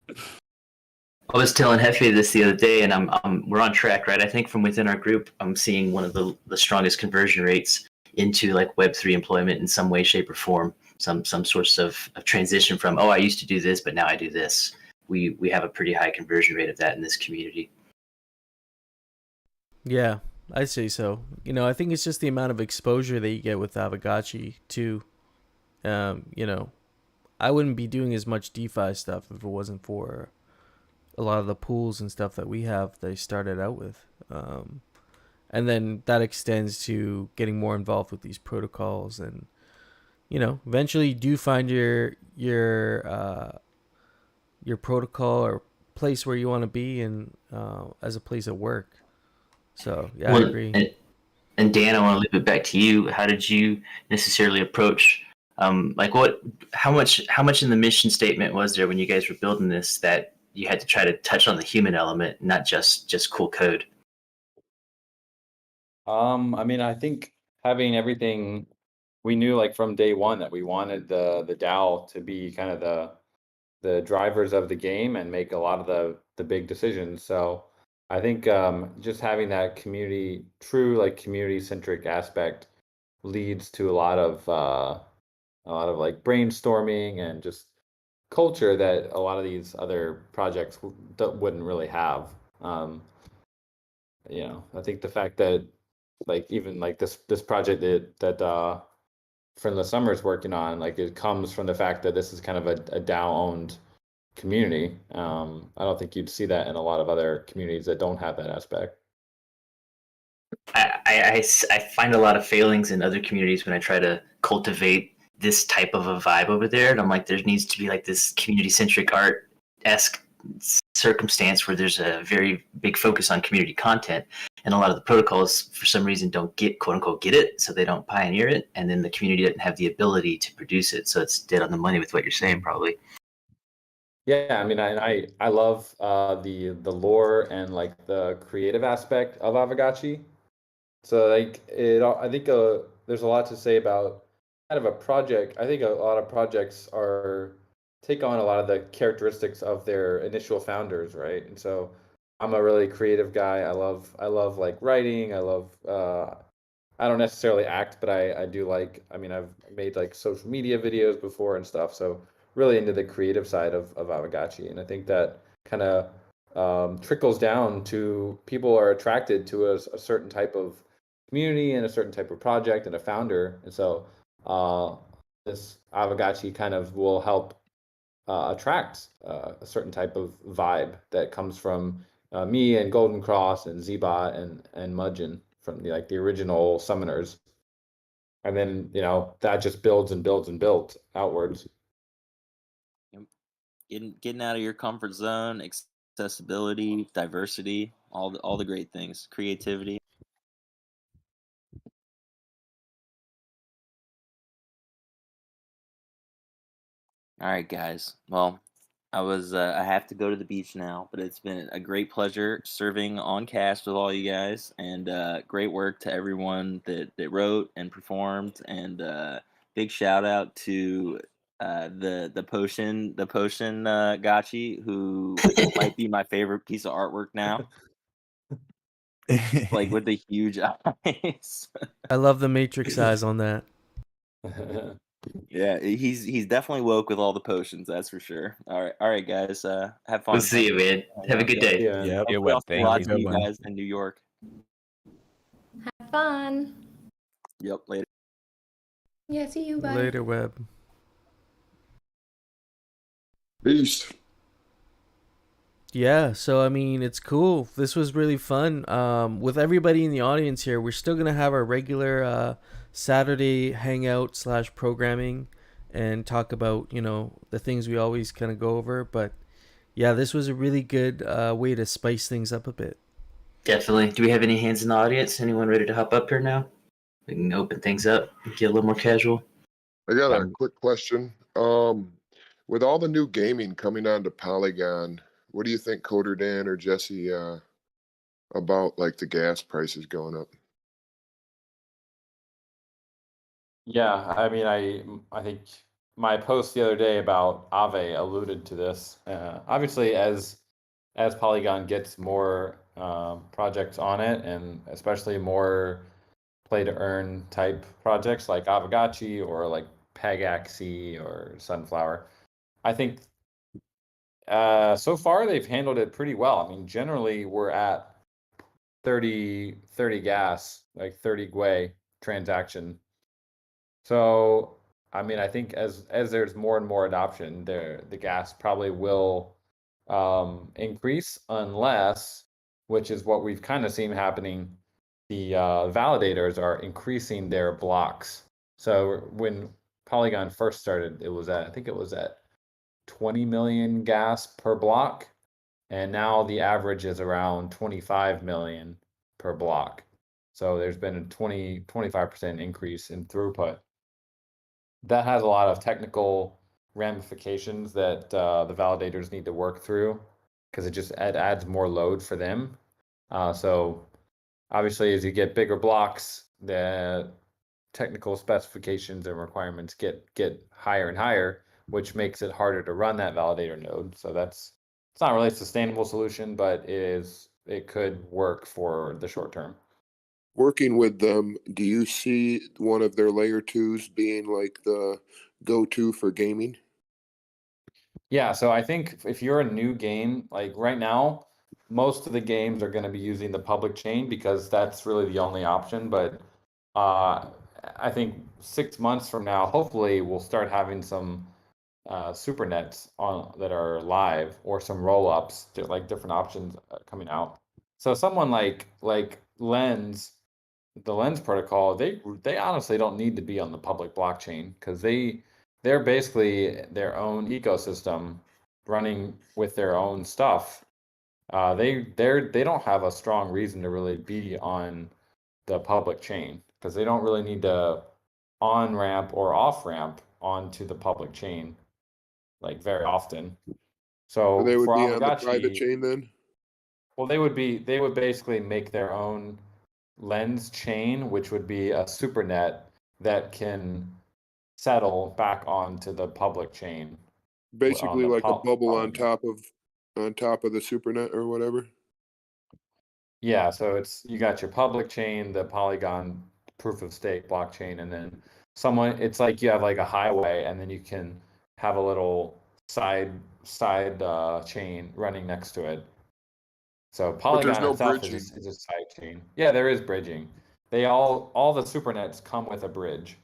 I was telling Hefe this the other day, and we're on track, right? I think from within our group, I'm seeing one of the strongest conversion rates into like Web3 employment in some way, shape, or form. Some sorts of transition from, oh, I used to do this, but now I do this. We have a pretty high conversion rate of that in this community. Yeah, I'd say so. You know, I think it's just the amount of exposure that you get with Avagachi too. You know, I wouldn't be doing as much DeFi stuff if it wasn't for a lot of the pools and stuff that we have that I started out with. And then that extends to getting more involved with these protocols, and you know, eventually you do find your protocol or place where you want to be, and as a place of work. So yeah, I agree. And Dan, I want to leave it back to you. How did you necessarily approach, like how much in the mission statement was there when you guys were building this that you had to try to touch on the human element, not just cool code? I mean, I think having everything, we knew like from day one that we wanted the DAO to be kind of the drivers of the game and make a lot of the big decisions. So I think just having that true like community centric aspect leads to a lot of like brainstorming and just culture that a lot of these other projects wouldn't really have. You know, I think the fact that like even like this project that Friendless Summer is working on, like it comes from the fact that this is kind of a DAO owned community. I don't think you'd see that in a lot of other communities that don't have that aspect. I find a lot of failings in other communities when I try to cultivate this type of a vibe over there, and I'm like, there needs to be like this community centric art-esque circumstance where there's a very big focus on community content, and a lot of the protocols for some reason don't quote unquote get it, so they don't pioneer it, and then the community doesn't have the ability to produce it, so it's dead on the money with what you're saying, probably. Yeah, I mean, I love the lore and like the creative aspect of Avagachi. So like I think there's a lot to say about kind of a project. I think a lot of projects take on a lot of the characteristics of their initial founders, right? And so I'm a really creative guy. I love like writing. I love I don't necessarily act, but I do like, I mean, I've made like social media videos before and stuff. So really into the creative side of Avagachi. And I think that kind of trickles down to people are attracted to a certain type of community and a certain type of project and a founder. And so this Avagachi kind of will help attract a certain type of vibe that comes from me and Golden Cross and Zbot and Mudgeon from the original summoners. And then, you know, that just builds and builds and builds outwards. Getting out of your comfort zone, accessibility, diversity, all the great things, creativity. All right, guys. Well, I have to go to the beach now, but it's been a great pleasure serving on cast with all you guys, and great work to everyone that wrote and performed, and big shout out to the potion Gachi, who might be my favorite piece of artwork now. Like with the huge eyes. I love the matrix eyes on that. Yeah, he's definitely woke with all the potions, that's for sure. All right, guys. Have fun. We'll see you, man. Have a good day. Yeah, Web. Thank See you guys in New York. Have fun. Yep, later. Yeah, see you. Bye. Later, Web. Peace. Yeah, so I mean, it's cool. This was really fun. With everybody in the audience here, we're still gonna have our regular Saturday hangout / programming and talk about, you know, the things we always kind of go over. But yeah, this was a really good way to spice things up a bit. Definitely. Do we have any hands in the audience? Anyone ready to hop up here now? We can open things up and get a little more casual. I got a quick question. With all the new gaming coming onto Polygon, what do you think, Coder Dan or Jesse, about like the gas prices going up? Yeah, I mean, I think my post the other day about Aave alluded to this. Obviously, as Polygon gets more projects on it, and especially more play to earn type projects like Avagachi or like Pagaxi or Sunflower, I think so far they've handled it pretty well. I mean, generally we're at 30 gas, like 30 Gwei transaction. So, I mean, I think as there's more and more adoption, the gas probably will increase unless, which is what we've kind of seen happening, the validators are increasing their blocks. So when Polygon first started, it was at, I think it was at 20 million gas per block, and now the average is around 25 million per block. So there's been a 25% increase in throughput. That has a lot of technical ramifications that the validators need to work through because it adds more load for them. So obviously, as you get bigger blocks, the technical specifications and requirements get higher and higher, which makes it harder to run that validator node. So it's not really a sustainable solution, but it could work for the short term. Working with them, do you see one of their layer twos being like the go-to for gaming? Yeah, so I think if you're a new game, like right now, most of the games are going to be using the public chain because that's really the only option. But I think 6 months from now, hopefully, we'll start having some super nets on that are live or some roll-ups, like different options coming out. So someone like Lens, the Lens protocol, they honestly don't need to be on the public blockchain because they're basically their own ecosystem running with their own stuff. They don't have a strong reason to really be on the public chain because they don't really need to on ramp or off ramp onto the public chain like very often. So So they would for be on the private Avagachi, chain then? well, they would basically make their own Lens chain, which would be a supernet that can settle back onto the public chain on Basically the like a bubble on Polygon. top of the supernet or whatever. Yeah, so you got your public chain, the Polygon proof of stake blockchain, and then it's like you have like a highway, and then you can have a little side chain running next to it. So But there's Polygon no itself bridging. is a side chain. Yeah, there is bridging. All the supernets come with a bridge.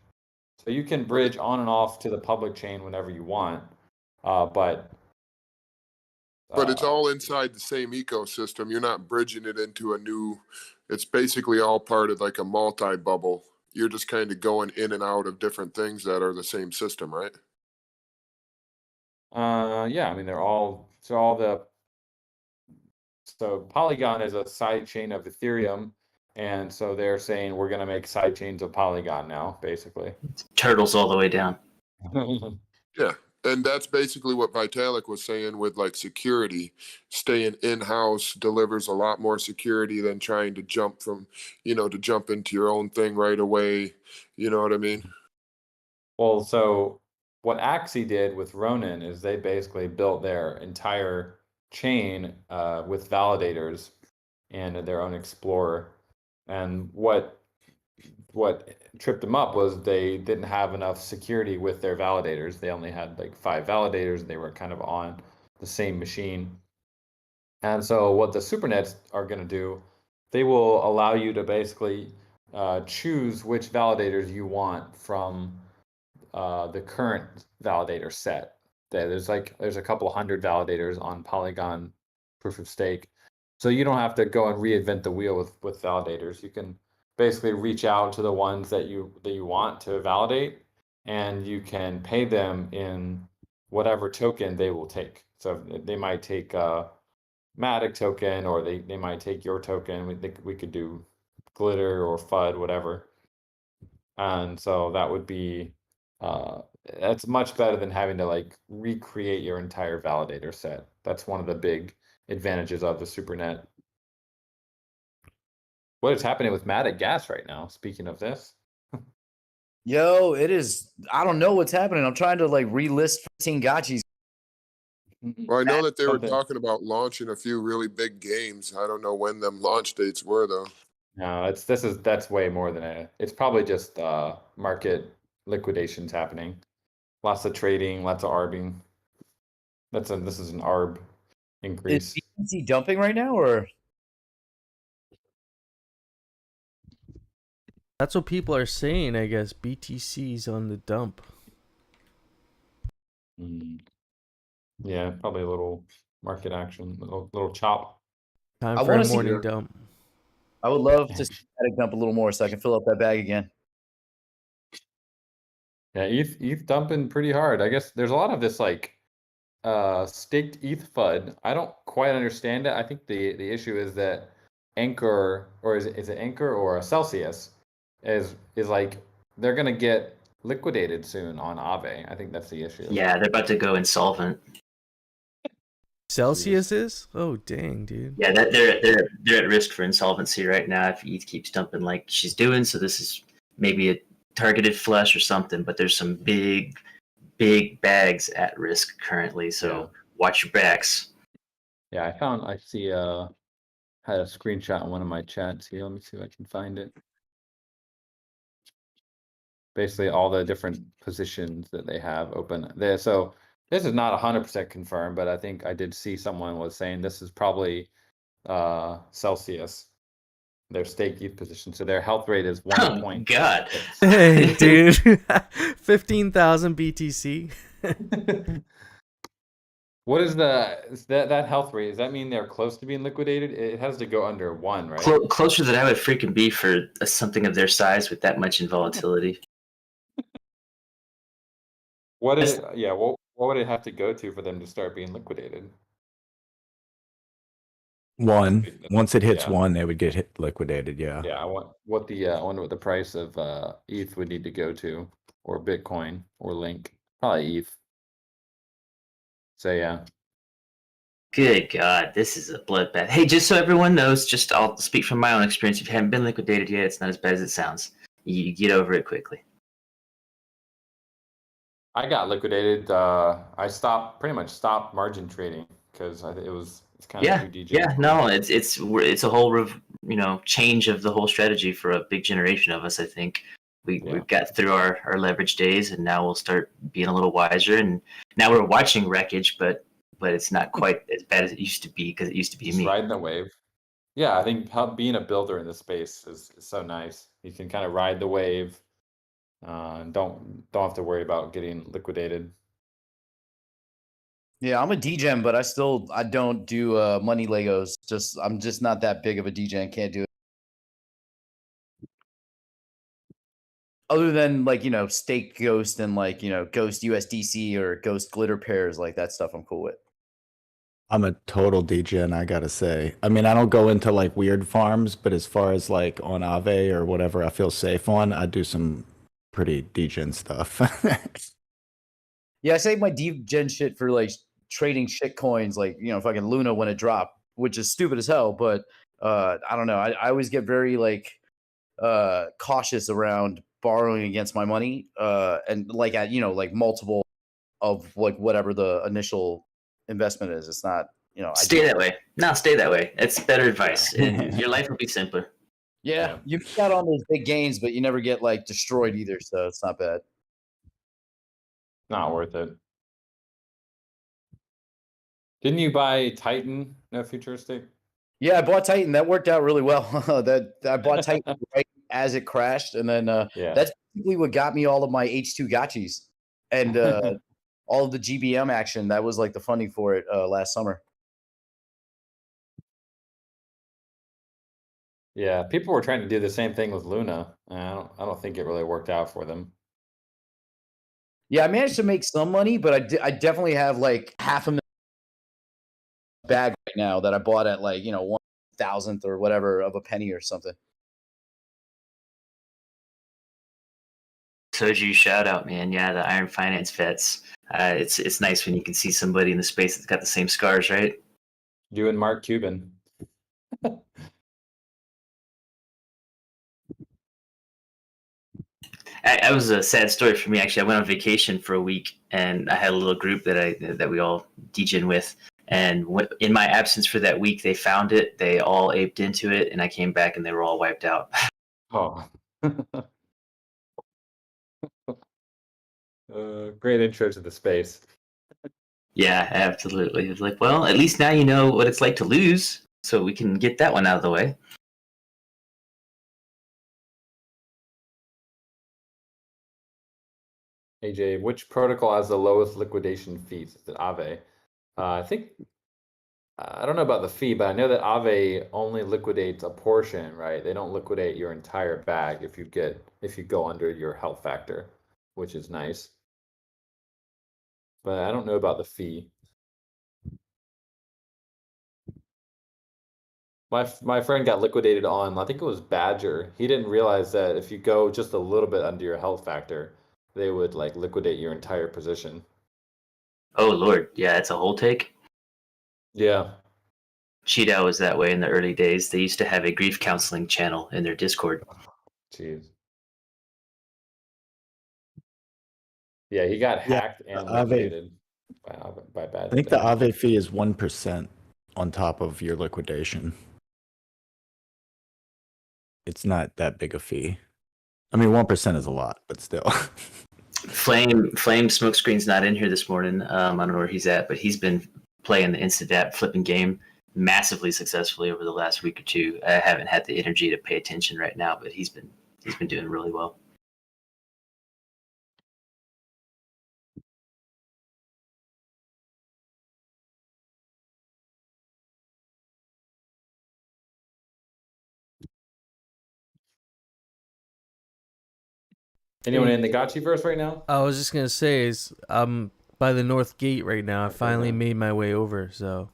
So you can But bridge on and off to the public chain whenever you want. But it's all inside the same ecosystem. You're not bridging it into a new, it's basically all part of like a multi-bubble. You're just kind of going in and out of different things that are the same system, right? yeah, I mean so Polygon is a side chain of Ethereum, and so they're saying we're gonna make side chains of Polygon now, basically. Turtles all the way down. Yeah. And that's basically what Vitalik was saying with like security. Staying in-house delivers a lot more security than trying to jump into your own thing right away. You know what I mean? Well, so what Axie did with Ronin is they basically built their entire chain with validators and their own explorer. And what tripped them up was they didn't have enough security with their validators. They only had like 5 validators. They were kind of on the same machine. And so what the supernets are going to do, they will allow you to basically choose which validators you want from the current validator set. There's a couple hundred validators on Polygon proof of stake. So you don't have to go and reinvent the wheel with validators. You can basically reach out to the ones that you want to validate, and you can pay them in whatever token they will take. So they might take a Matic token, or they might take your token. We could do glitter or FUD, whatever. And so that would be that's much better than having to like recreate your entire validator set. That's one of the big advantages of the supernet. What is happening with Matic gas right now? Speaking of this, Yo, it is. I don't know what's happening. I'm trying to like relist 15 gotchis. Well, I know that they were Something. talking about launching a few really big games. I don't know when them launch dates were though. No, that's way more than it's probably just market liquidations happening. Lots of trading, lots of arbing. This is an arb Is increase. BTC dumping right now, or That's what people are saying, I guess. BTC's on the dump. Yeah, probably a little market action, little chop. Time I for a want to see? morning dump. I would love to see that dump a little more so I can fill up that bag again. Yeah, ETH dumping pretty hard. I guess there's a lot of this like staked ETH FUD. I don't quite understand it. I think the issue is that Anchor, or is it Anchor or Celsius, is like they're gonna get liquidated soon on Aave. I think that's the issue. Yeah, they're about to go insolvent. Celsius is? Oh dang, dude. Yeah, that they're at risk for insolvency right now if ETH keeps dumping like she's doing. So this is maybe a targeted flush or something, but there's some big bags at risk currently. So watch your backs. Yeah, I see had a screenshot in one of my chats here. Let me see if I can find it. Basically all the different positions that they have open there. So this is not 100% confirmed, but I think I did see someone was saying this is probably Celsius, their stake ETH position. So their health rate is 1 point. God. Hey, dude. 15,000 BTC. What is that health rate? Does that mean they're close to being liquidated? It has to go under 1, right? Closer than I would freaking be for something of their size with that much in volatility. What would it have to go to for them to start being liquidated? 1. Once it hits Yeah. 1, they would get liquidated. Yeah. Yeah, I wonder what the price of ETH would need to go to, or Bitcoin, or Link. Probably ETH. So yeah. Good God, this is a bloodbath. Hey, just so everyone knows, I'll speak from my own experience. If you haven't been liquidated yet, it's not as bad as it sounds. You get over it quickly. I got liquidated. I pretty much stopped margin trading because it's kind of too DJ. Yeah, no, it's a whole change of the whole strategy for a big generation of us. I think we've got through our leverage days, and now we'll start being a little wiser. And now we're watching wreckage, but it's not quite as bad as it used to be, because it used to be Just me riding the wave. Yeah, I think being a builder in this space is so nice. You can kind of ride the wave. And don't have to worry about getting liquidated. Yeah, I'm a DGen, but I don't do money Legos. I'm just not that big of a DGen. Can't do it. Other than like, stake Ghost and like, Ghost USDC or Ghost glitter pairs, like that stuff I'm cool with. I'm a total degen, I gotta say. I mean, I don't go into like weird farms, but as far as like on Aave or whatever I feel safe on, I do some pretty degen stuff. Yeah, I save my degen shit for like trading shit coins, like, fucking Luna when it dropped, which is stupid as hell. But I don't know. I always get very like cautious around borrowing against my money, and like at like multiple of like whatever the initial investment is. It's not, Stay that way. No, stay that way. It's better advice. Your life will be simpler. Yeah, you got on those big gains, but you never get like destroyed either, so it's not bad. Not worth it. Didn't you buy Titan, no futuristic? Yeah, I bought Titan. That worked out really well. That I bought Titan right as it crashed, and then that's basically what got me all of my H2 gotchis and all of the GBM action. That was like the funding for it last summer. Yeah, people were trying to do the same thing with Luna. I don't think it really worked out for them. Yeah, I managed to make some money, but I definitely have like $500,000 bag right now that I bought at like 1,000th or whatever of a penny or something. Soju shout out, man. Yeah, the Iron Finance vets. It's nice when you can see somebody in the space that's got the same scars, right? You and Mark Cuban. That was a sad story for me. Actually, I went on vacation for a week, and I had a little group that we all degen with. And in my absence for that week, they found it. They all aped into it, and I came back, and they were all wiped out. Oh. Great intro to the space. Yeah, absolutely. It's like, well, at least now you know what it's like to lose, so we can get that one out of the way. AJ, which protocol has the lowest liquidation fees? Is it Aave? I think I don't know about the fee, but I know that Aave only liquidates a portion, right? They don't liquidate your entire bag if you go under your health factor, which is nice. But I don't know about the fee. My friend got liquidated on, I think it was Badger. He didn't realize that if you go just a little bit under your health factor, they would like liquidate your entire position. Oh Lord, yeah, it's a whole take. Yeah. Cheetah was that way in the early days. They used to have a grief counseling channel in their Discord. Jeez. Yeah, he got hacked and Aave. liquidated by I Badger. think the Aave fee is 1% on top of your liquidation. It's not that big a fee. I mean, 1% is a lot, but still. Flame Smokescreen's not in here this morning. I don't know where he's at, but he's been playing the Instadap flipping game massively successfully over the last week or two. I haven't had the energy to pay attention right now, but he's been doing really well. Anyone in the Gotchiverse right now? I was just gonna say is I'm by the North Gate right now. I finally made my way over, so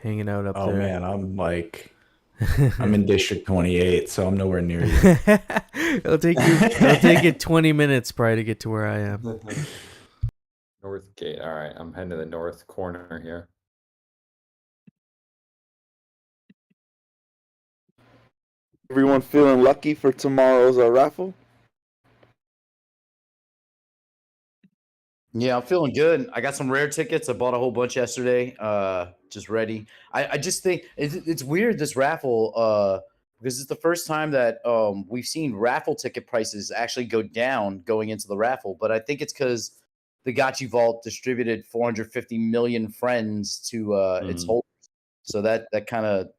hanging out up there. Oh man, I'm in District 28, so I'm nowhere near you. It'll take you 20 minutes probably to get to where I am. North Gate. All right, I'm heading to the north corner here. Everyone feeling lucky for tomorrow's raffle? Yeah, I'm feeling good. I got some rare tickets. I bought a whole bunch yesterday. Just ready. I just think it's weird, this raffle, because it's the first time that we've seen raffle ticket prices actually go down going into the raffle. But I think it's because the Gotchi Vault distributed 450 million friends to its holders. So that kind of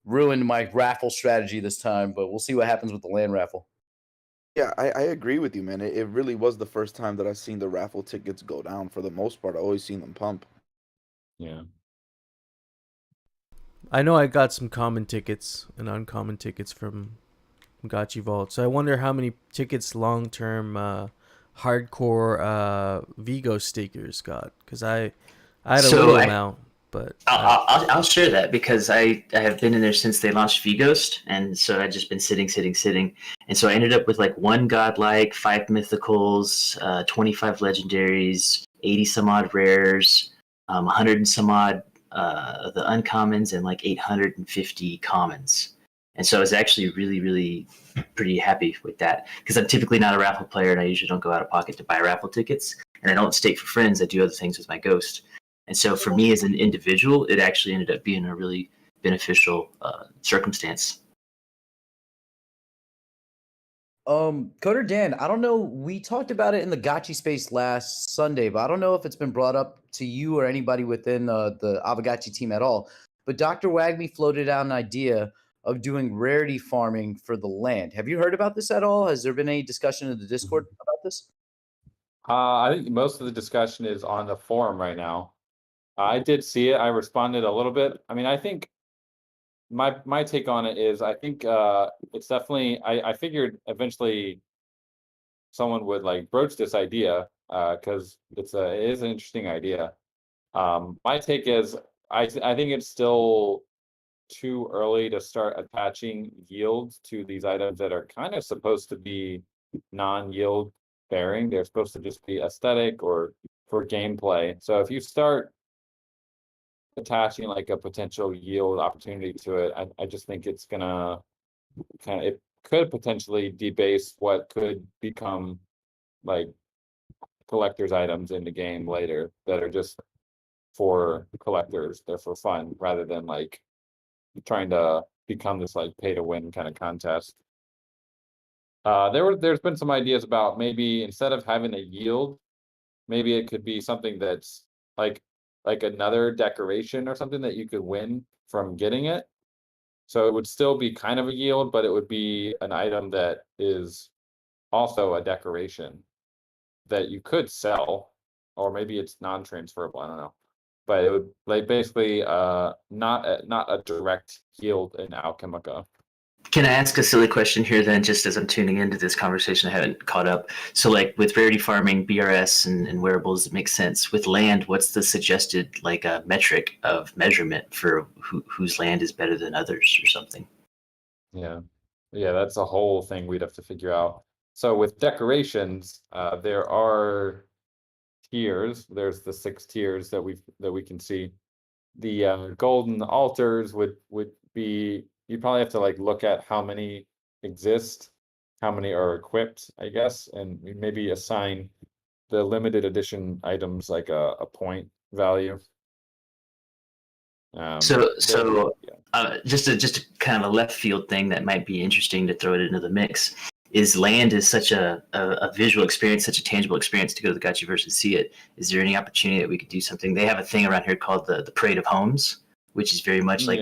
ruined my raffle strategy this time. But we'll see what happens with the land raffle. Yeah, I agree with you, man. It really was the first time that I've seen the raffle tickets go down. For the most part, I've always seen them pump. Yeah. I know I got some common tickets and uncommon tickets from Gotchi Vault. So I wonder how many tickets long-term hardcore Vigo stakers got, because I had a little amount. But I'll share that because I have been in there since they launched VGhost, and so I've just been sitting, and so I ended up with like 1 godlike, 5 mythicals, 25 legendaries, 80 some odd rares, 100 and some odd the uncommons, and like 850 commons. And so I was actually really pretty happy with that, because I'm typically not a raffle player, and I usually don't go out of pocket to buy raffle tickets, and I don't stake for friends. I do other things with my ghost. And so for me as an individual, it actually ended up being a really beneficial circumstance. Coder Dan, I don't know. We talked about it in the Gotchi space last Sunday, but I don't know if it's been brought up to you or anybody within the Avagachi team at all. But Dr. Wagme floated out an idea of doing rarity farming for the land. Have you heard about this at all? Has there been any discussion in the Discord about this? I think most of the discussion is on the forum right now. I did see it. I responded a little bit. I mean, I think my take on it is I think it's definitely I figured eventually someone would like broach this idea because it is an interesting idea. My take is I think it's still too early to start attaching yields to these items that are kind of supposed to be non-yield bearing. They're supposed to just be aesthetic or for gameplay. So if you start attaching like a potential yield opportunity to it, I just think it's gonna could potentially debase what could become like collector's items in the game later that are just for collectors. They're for fun rather than like trying to become this like pay to win kind of contest. There's been some ideas about maybe instead of having a yield, maybe it could be something that's like another decoration or something that you could win from getting it. So it would still be kind of a yield, but it would be an item that is also a decoration that you could sell, or maybe it's non-transferable. I don't know, but it would like basically not a direct yield in Alchemica. Can I ask a silly question here then, just as I'm tuning into this conversation, I haven't caught up. So like with rarity farming, BRS and wearables, it makes sense. With land, what's the suggested like a metric of measurement for whose land is better than others or something? Yeah, that's a whole thing we'd have to figure out. So with decorations, there are tiers. There's the 6 tiers that we can see. The golden altars would be, you probably have to like look at how many exist, how many are equipped, I guess, and maybe assign the limited edition items like a point value. Just a kind of a left field thing that might be interesting to throw it into the mix is land is such a visual experience, such a tangible experience to go to the Gotchiverse and see it. Is there any opportunity that we could do something? They have a thing around here called the Parade of Homes, which is very much like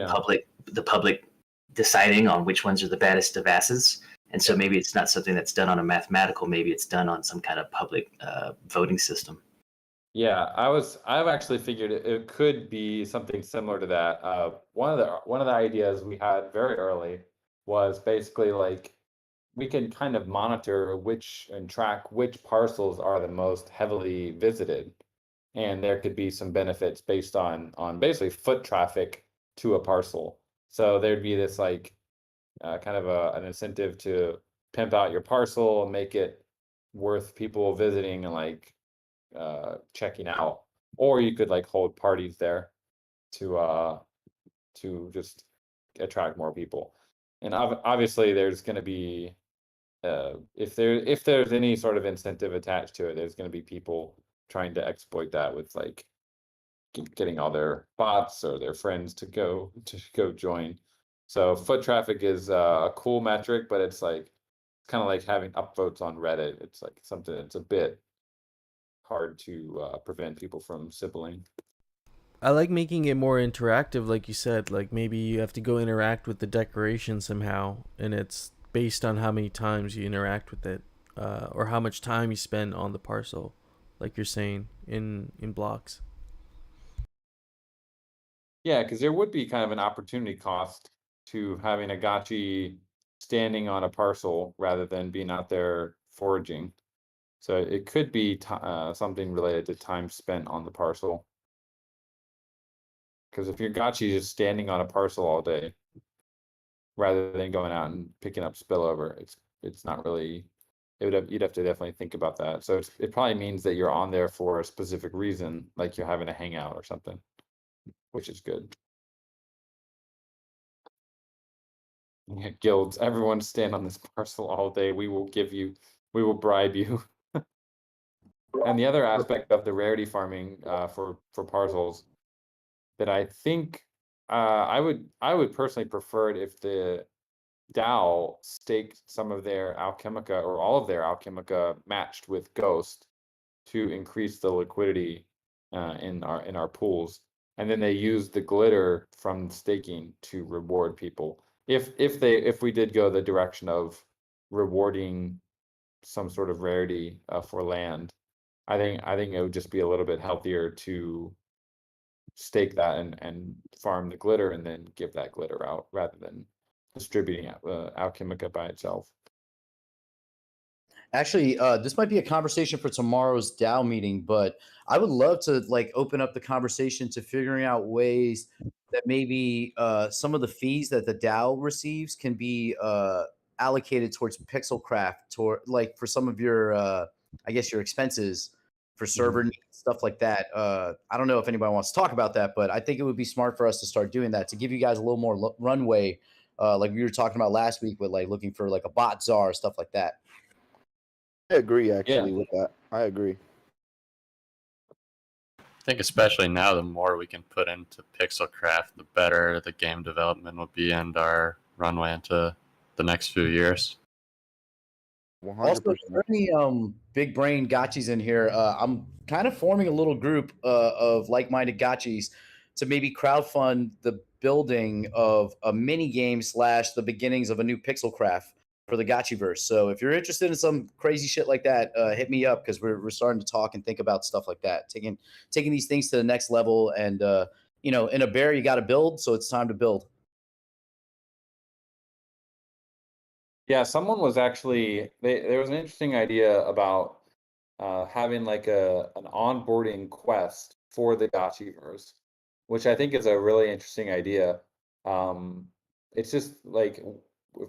the public deciding on which ones are the baddest of asses. And so maybe it's not something that's done on a mathematical, maybe it's done on some kind of public voting system. Yeah, I've actually figured it could be something similar to that. One of the ideas we had very early was basically like we can kind of monitor and track which parcels are the most heavily visited, and there could be some benefits based on basically foot traffic to a parcel. So there'd be this like kind of an incentive to pimp out your parcel and make it worth people visiting and like checking out, or you could like hold parties there to just attract more people. And obviously there's going to be if there's any sort of incentive attached to it, there's going to be people trying to exploit that with like getting all their bots or their friends to go join. So foot traffic is a cool metric, but it's like kind of like having upvotes on Reddit. It's like something that's a bit hard to prevent people from sibling. I like making it more interactive, like you said. Like maybe you have to go interact with the decoration somehow, and it's based on how many times you interact with it, or how much time you spend on the parcel, like you're saying in blocks. Yeah, because there would be kind of an opportunity cost to having a gotchi standing on a parcel rather than being out there foraging. So it could be something related to time spent on the parcel. Because if your gotchi is standing on a parcel all day, rather than going out and picking up spillover, it's not really. You'd have to definitely think about that. So it probably means that you're on there for a specific reason, like you're having a hangout or something, which is good. Yeah, guilds, everyone stand on this parcel all day. We will bribe you. And the other aspect of the rarity farming for parcels that I think I would personally prefer it if the DAO staked some of their Alchemica or all of their Alchemica matched with Ghost to increase the liquidity in our pools, and then they use the glitter from staking to reward people. If we did go the direction of rewarding some sort of rarity for land, I think it would just be a little bit healthier to stake that and farm the glitter and then give that glitter out rather than distributing Alchemica by itself. Actually, this might be a conversation for tomorrow's DAO meeting, but I would love to like open up the conversation to figuring out ways that maybe some of the fees that the DAO receives can be allocated towards Pixelcraft, like for some of your, I guess, your expenses for server needs, stuff like that. I don't know if anybody wants to talk about that, but I think it would be smart for us to start doing that to give you guys a little more runway like we were talking about last week with like looking for like a bot czar, stuff like that. I agree actually with that. I agree. I think especially now, the more we can put into Pixelcraft, the better the game development will be and our runway into the next few years. 100%. Also, if there are any big brain gotchis in here, I'm kind of forming a little group of like-minded gotchis to maybe crowdfund the building of a mini game / the beginnings of a new Pixelcraft for the Gotchiverse. So if you're interested in some crazy shit like that, hit me up because we're starting to talk and think about stuff like that, taking these things to the next level. And you know, in a bear, you got to build, so it's time to build. Yeah, someone was actually there was an interesting idea about having like an onboarding quest for the Gotchiverse, which I think is a really interesting idea. It's just like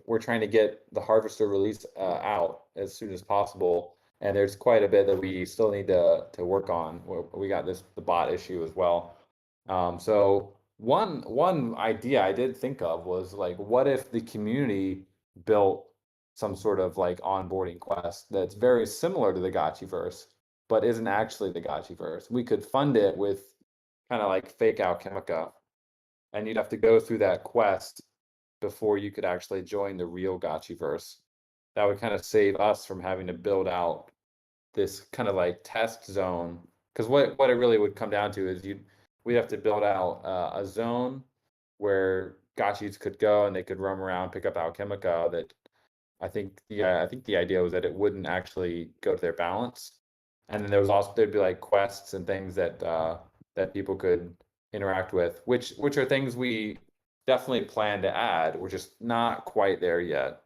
we're trying to get the Harvester release out as soon as possible, and there's quite a bit that we still need to work on. We got the bot issue as well. So one idea I did think of was like, what if the community built some sort of like onboarding quest that's very similar to the Gotchiverse, but isn't actually the Gotchiverse? We could fund it with kind of like fake Alchemica, and you'd have to go through that quest before you could actually join the real Gotchiverse. That would kind of save us from having to build out this kind of like test zone. Because what it really would come down to is we'd have to build out a zone where gotchis could go and they could roam around, pick up Alchemica. That I think the idea was that it wouldn't actually go to their balance, and then there'd be like quests and things that that people could interact with, which are things we definitely plan to add. We're just not quite there yet.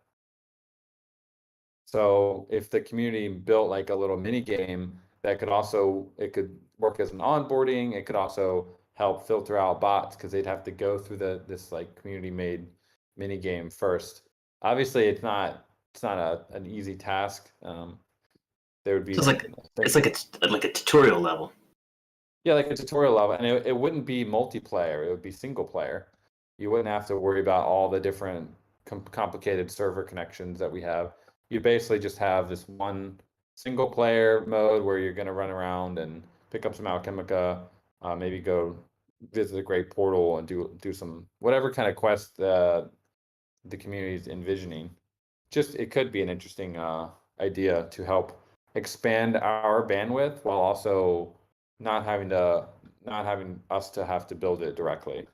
So if the community built like a little mini game that it could work as an onboarding, it could also help filter out bots because they'd have to go through this like community made mini game first. Obviously, it's not an easy task. There would be So it's like a tutorial level. Yeah, like a tutorial level, and it wouldn't be multiplayer. It would be single player. You wouldn't have to worry about all the different complicated server connections that we have. You basically just have this one single player mode where you're going to run around and pick up some Alchemica, maybe go visit a great portal and do some whatever kind of quest the community is envisioning. Just it could be an interesting idea to help expand our bandwidth while also not having us to have to build it directly.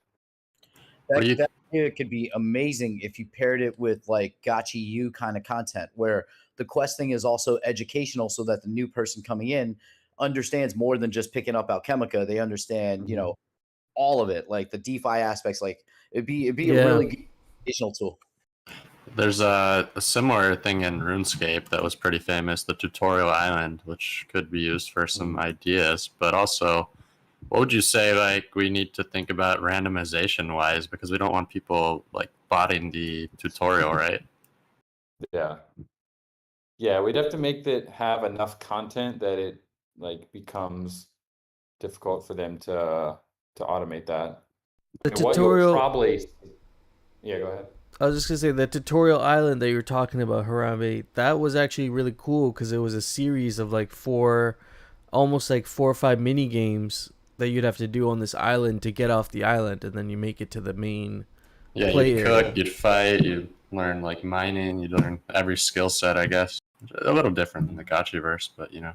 That idea could be amazing if you paired it with like Gotchi U kind of content where the questing is also educational so that the new person coming in understands more than just picking up Alchemica. They understand, you know, all of it, like the DeFi aspects. Like it'd be a really good educational tool. There's a similar thing in RuneScape that was pretty famous, the tutorial island, which could be used for some ideas. But also, what would you say like we need to think about randomization wise, because we don't want people like botting the tutorial, right? Yeah, we'd have to make it have enough content that it like becomes difficult for them to automate that. The And what tutorial you'll probably Yeah, go ahead. I was just gonna say the tutorial island that you were talking about, Harambe, that was actually really cool because it was a series of like almost like 4 or 5 mini games that you'd have to do on this island to get off the island, and then you make it to the main. Yeah, you'd cook, you'd fight, you'd learn like mining, you'd learn every skill set, I guess. A little different than the Gotchiverse, but you know.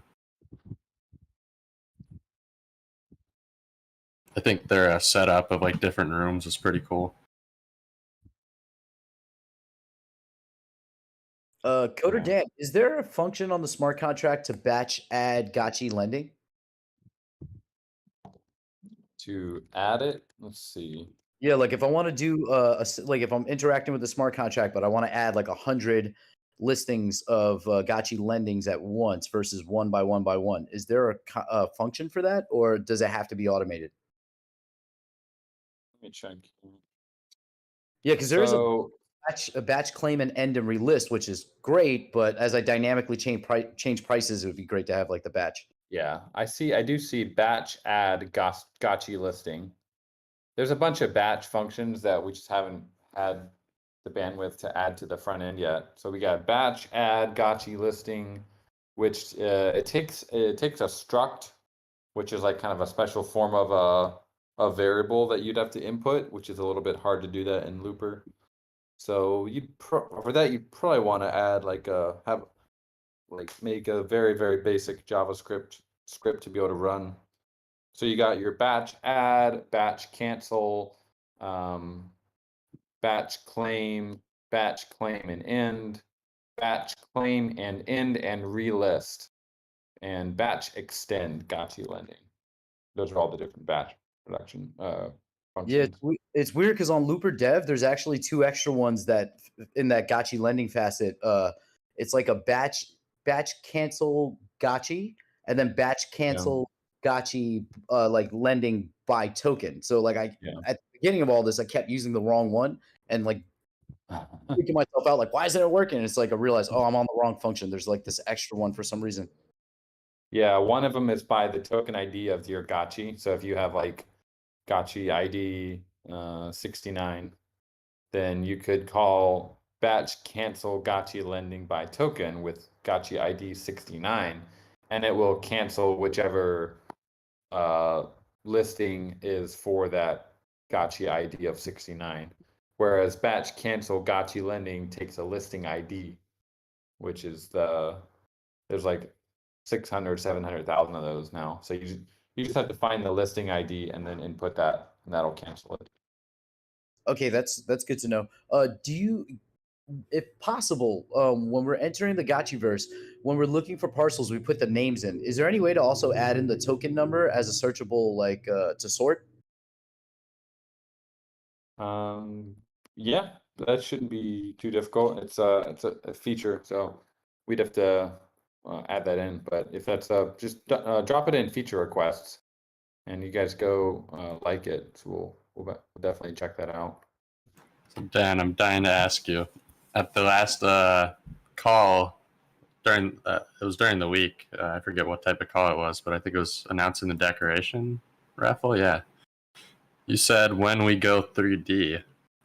I think their setup of like different rooms is pretty cool. Coder Dan, is there a function on the smart contract to batch add Gotchi lending? To add it, let's see. Yeah, like if I want to do like if I'm interacting with the smart contract, but I want to add like 100 listings of Gotchi lendings at once versus one by one, is there a function for that, or does it have to be automated? Let me check. Yeah, because there is a batch claim and end and relist, which is great, but as I dynamically change prices, it would be great to have like the batch. Yeah, I do see batch add Gotchi listing. There's a bunch of batch functions that we just haven't had the bandwidth to add to the front end yet. So we got batch, add, gotchi listing, which it takes a struct, which is like kind of a special form of a variable that you'd have to input, which is a little bit hard to do that in Looper. So for that you probably want to add like make a very basic JavaScript script to be able to run. So you got your batch add, batch cancel, batch claim and end, batch claim and end and relist, and batch extend gotchi lending. Those are all the different batch production Yeah, functions. it's weird because on Looper Dev, there's actually 2 extra ones that in that gotchi lending facet. It's like a batch cancel gotchi, and then batch cancel gotchi like lending by token. So like at the beginning of all this, I kept using the wrong one and like freaking myself out, like, why isn't it working? And it's like I realized, oh, I'm on the wrong function. There's like this extra one for some reason. Yeah, one of them is by the token ID of your gotchi. So if you have like gotchi ID 69, then you could call batch cancel gotchi lending by token with gotchi ID 69, and it will cancel whichever listing is for that gotchi ID of 69. Whereas batch cancel gotchi lending takes a listing ID, which is there's like 600, 700,000 of those now. So you just have to find the listing ID and then input that, and that'll cancel it. Okay, that's good to know. Do you, if possible, when we're entering the Gotchiverse, when we're looking for parcels, we put the names in. Is there any way to also add in the token number as a searchable, like, to sort? Yeah, that shouldn't be too difficult. It's a feature, so we'd have to add that in. But if that's just drop it in feature requests, and you guys go like it. So we'll definitely check that out. So Dan, I'm dying to ask you. At the last call during it was during the week. I forget what type of call it was, but I think it was announcing the decoration raffle. Yeah. You said when we go 3D.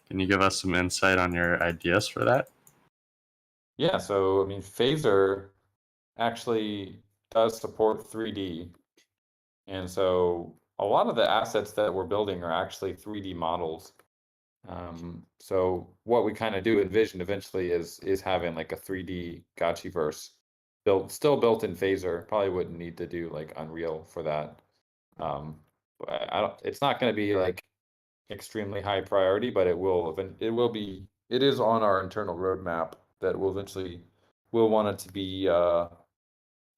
Can you give us some insight on your ideas for that? Yeah, so I mean, Phaser actually does support 3D, and so a lot of the assets that we're building are actually 3D models. So what we kind of do envision eventually is having like a 3D Gotchiverse still built in Phaser. Probably wouldn't need to do like Unreal for that. It's not going to be like extremely high priority, but it is on our internal roadmap that we'll want it to be a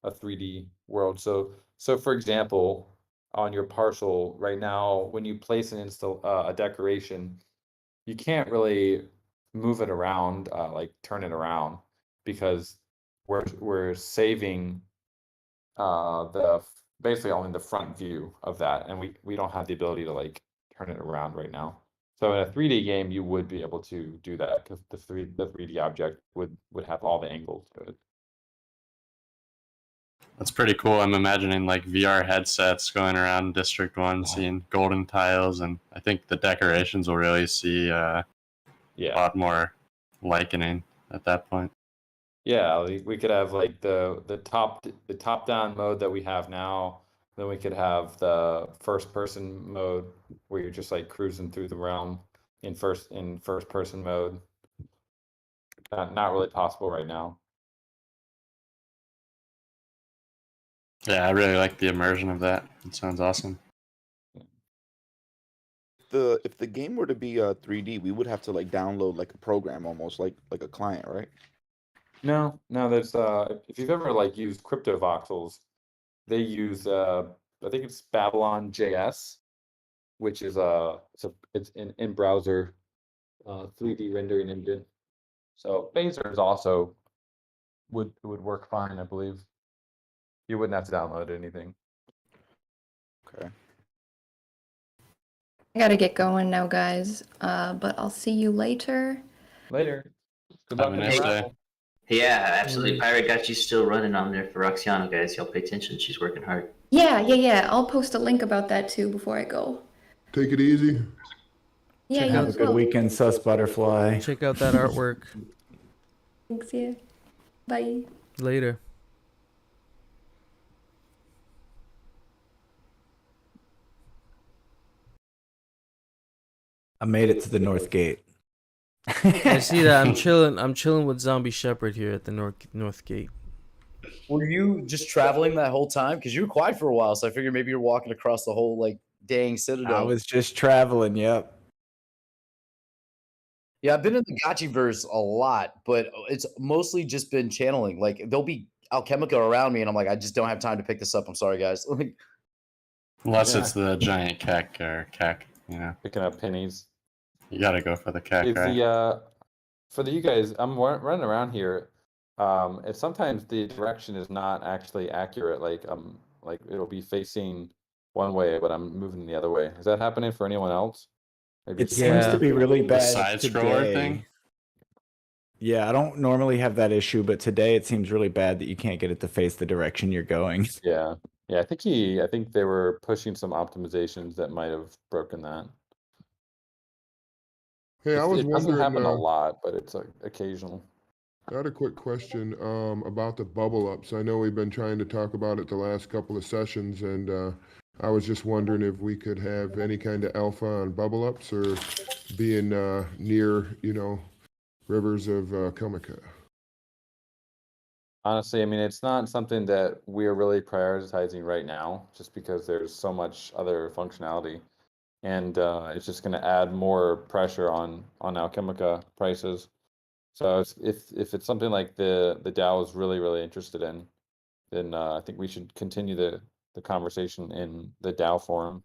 3D world. So for example, on your parcel right now, when you place a decoration, you can't really move it around, like turn it around, because we're saving basically only the front view of that, and we don't have the ability to like turn it around right now. So in a 3D game, you would be able to do that because the 3D object would have all the angles to it. That's pretty cool. I'm imagining like VR headsets going around District 1 seeing golden tiles, and I think the decorations will really see a lot more likening at that point. Yeah, we could have like the top down mode that we have now. Then we could have the first person mode where you're just like cruising through the realm in first person mode. Not really possible right now. Yeah, I really like the immersion of that. It sounds awesome. If the game were to be 3D, we would have to like download like a program, almost like a client, right? No, there's if you've ever like used crypto voxels, they use I think it's Babylon JS, which is it's in browser 3D rendering engine. So Phaser is also would work fine, I believe. You wouldn't have to download anything. Okay. I gotta get going now, guys. But I'll see you later. Later. Good Have luck a in the nice day. raffle. Yeah, absolutely. Pirate got you still running on there for Roxiana, guys. Y'all pay attention. She's working hard. Yeah. I'll post a link about that too before I go. Take it easy. Yeah, you Have a as good well. weekend, sus butterfly. Check out that artwork. Thanks, yeah. Bye. Later. I made it to the North Gate. I see that. I'm chilling. I'm chilling with Zombie Shepherd here at the North Gate. Were you just traveling that whole time? Because you were quiet for a while, so I figured maybe you're walking across the whole like dang citadel. I was just traveling. Yep. Yeah, I've been in the Gotchiverse a lot, but it's mostly just been channeling. Like there'll be Alchemica around me, and I'm like, I just don't have time to pick this up. I'm sorry, guys. Like, Unless Yeah. it's the giant keck or keck, you know. Picking up pennies. You gotta go for the keck, It's right? the for the you guys. I'm running around here. If sometimes the direction is not actually accurate, like it'll be facing one way, but I'm moving the other way. Is that happening for anyone else? Maybe It seems to be really The bad side scroller today. thing? Yeah, I don't normally have that issue, but today it seems really bad that you can't get it to face the direction you're going. Yeah, yeah. I think they were pushing some optimizations that might have broken that. Hey, I was It doesn't wondering. happen a lot, but it's occasional. I had a quick question about the bubble ups. I know we've been trying to talk about it the last couple of sessions, and I was just wondering if we could have any kind of alpha on bubble ups or being near, rivers of Kilmica. Honestly, I mean, it's not something that we're really prioritizing right now, just because there's so much other functionality, and it's just going to add more pressure on Alchemica prices. So if it's something like the DAO is really interested in, then I think we should continue the conversation in the DAO forum.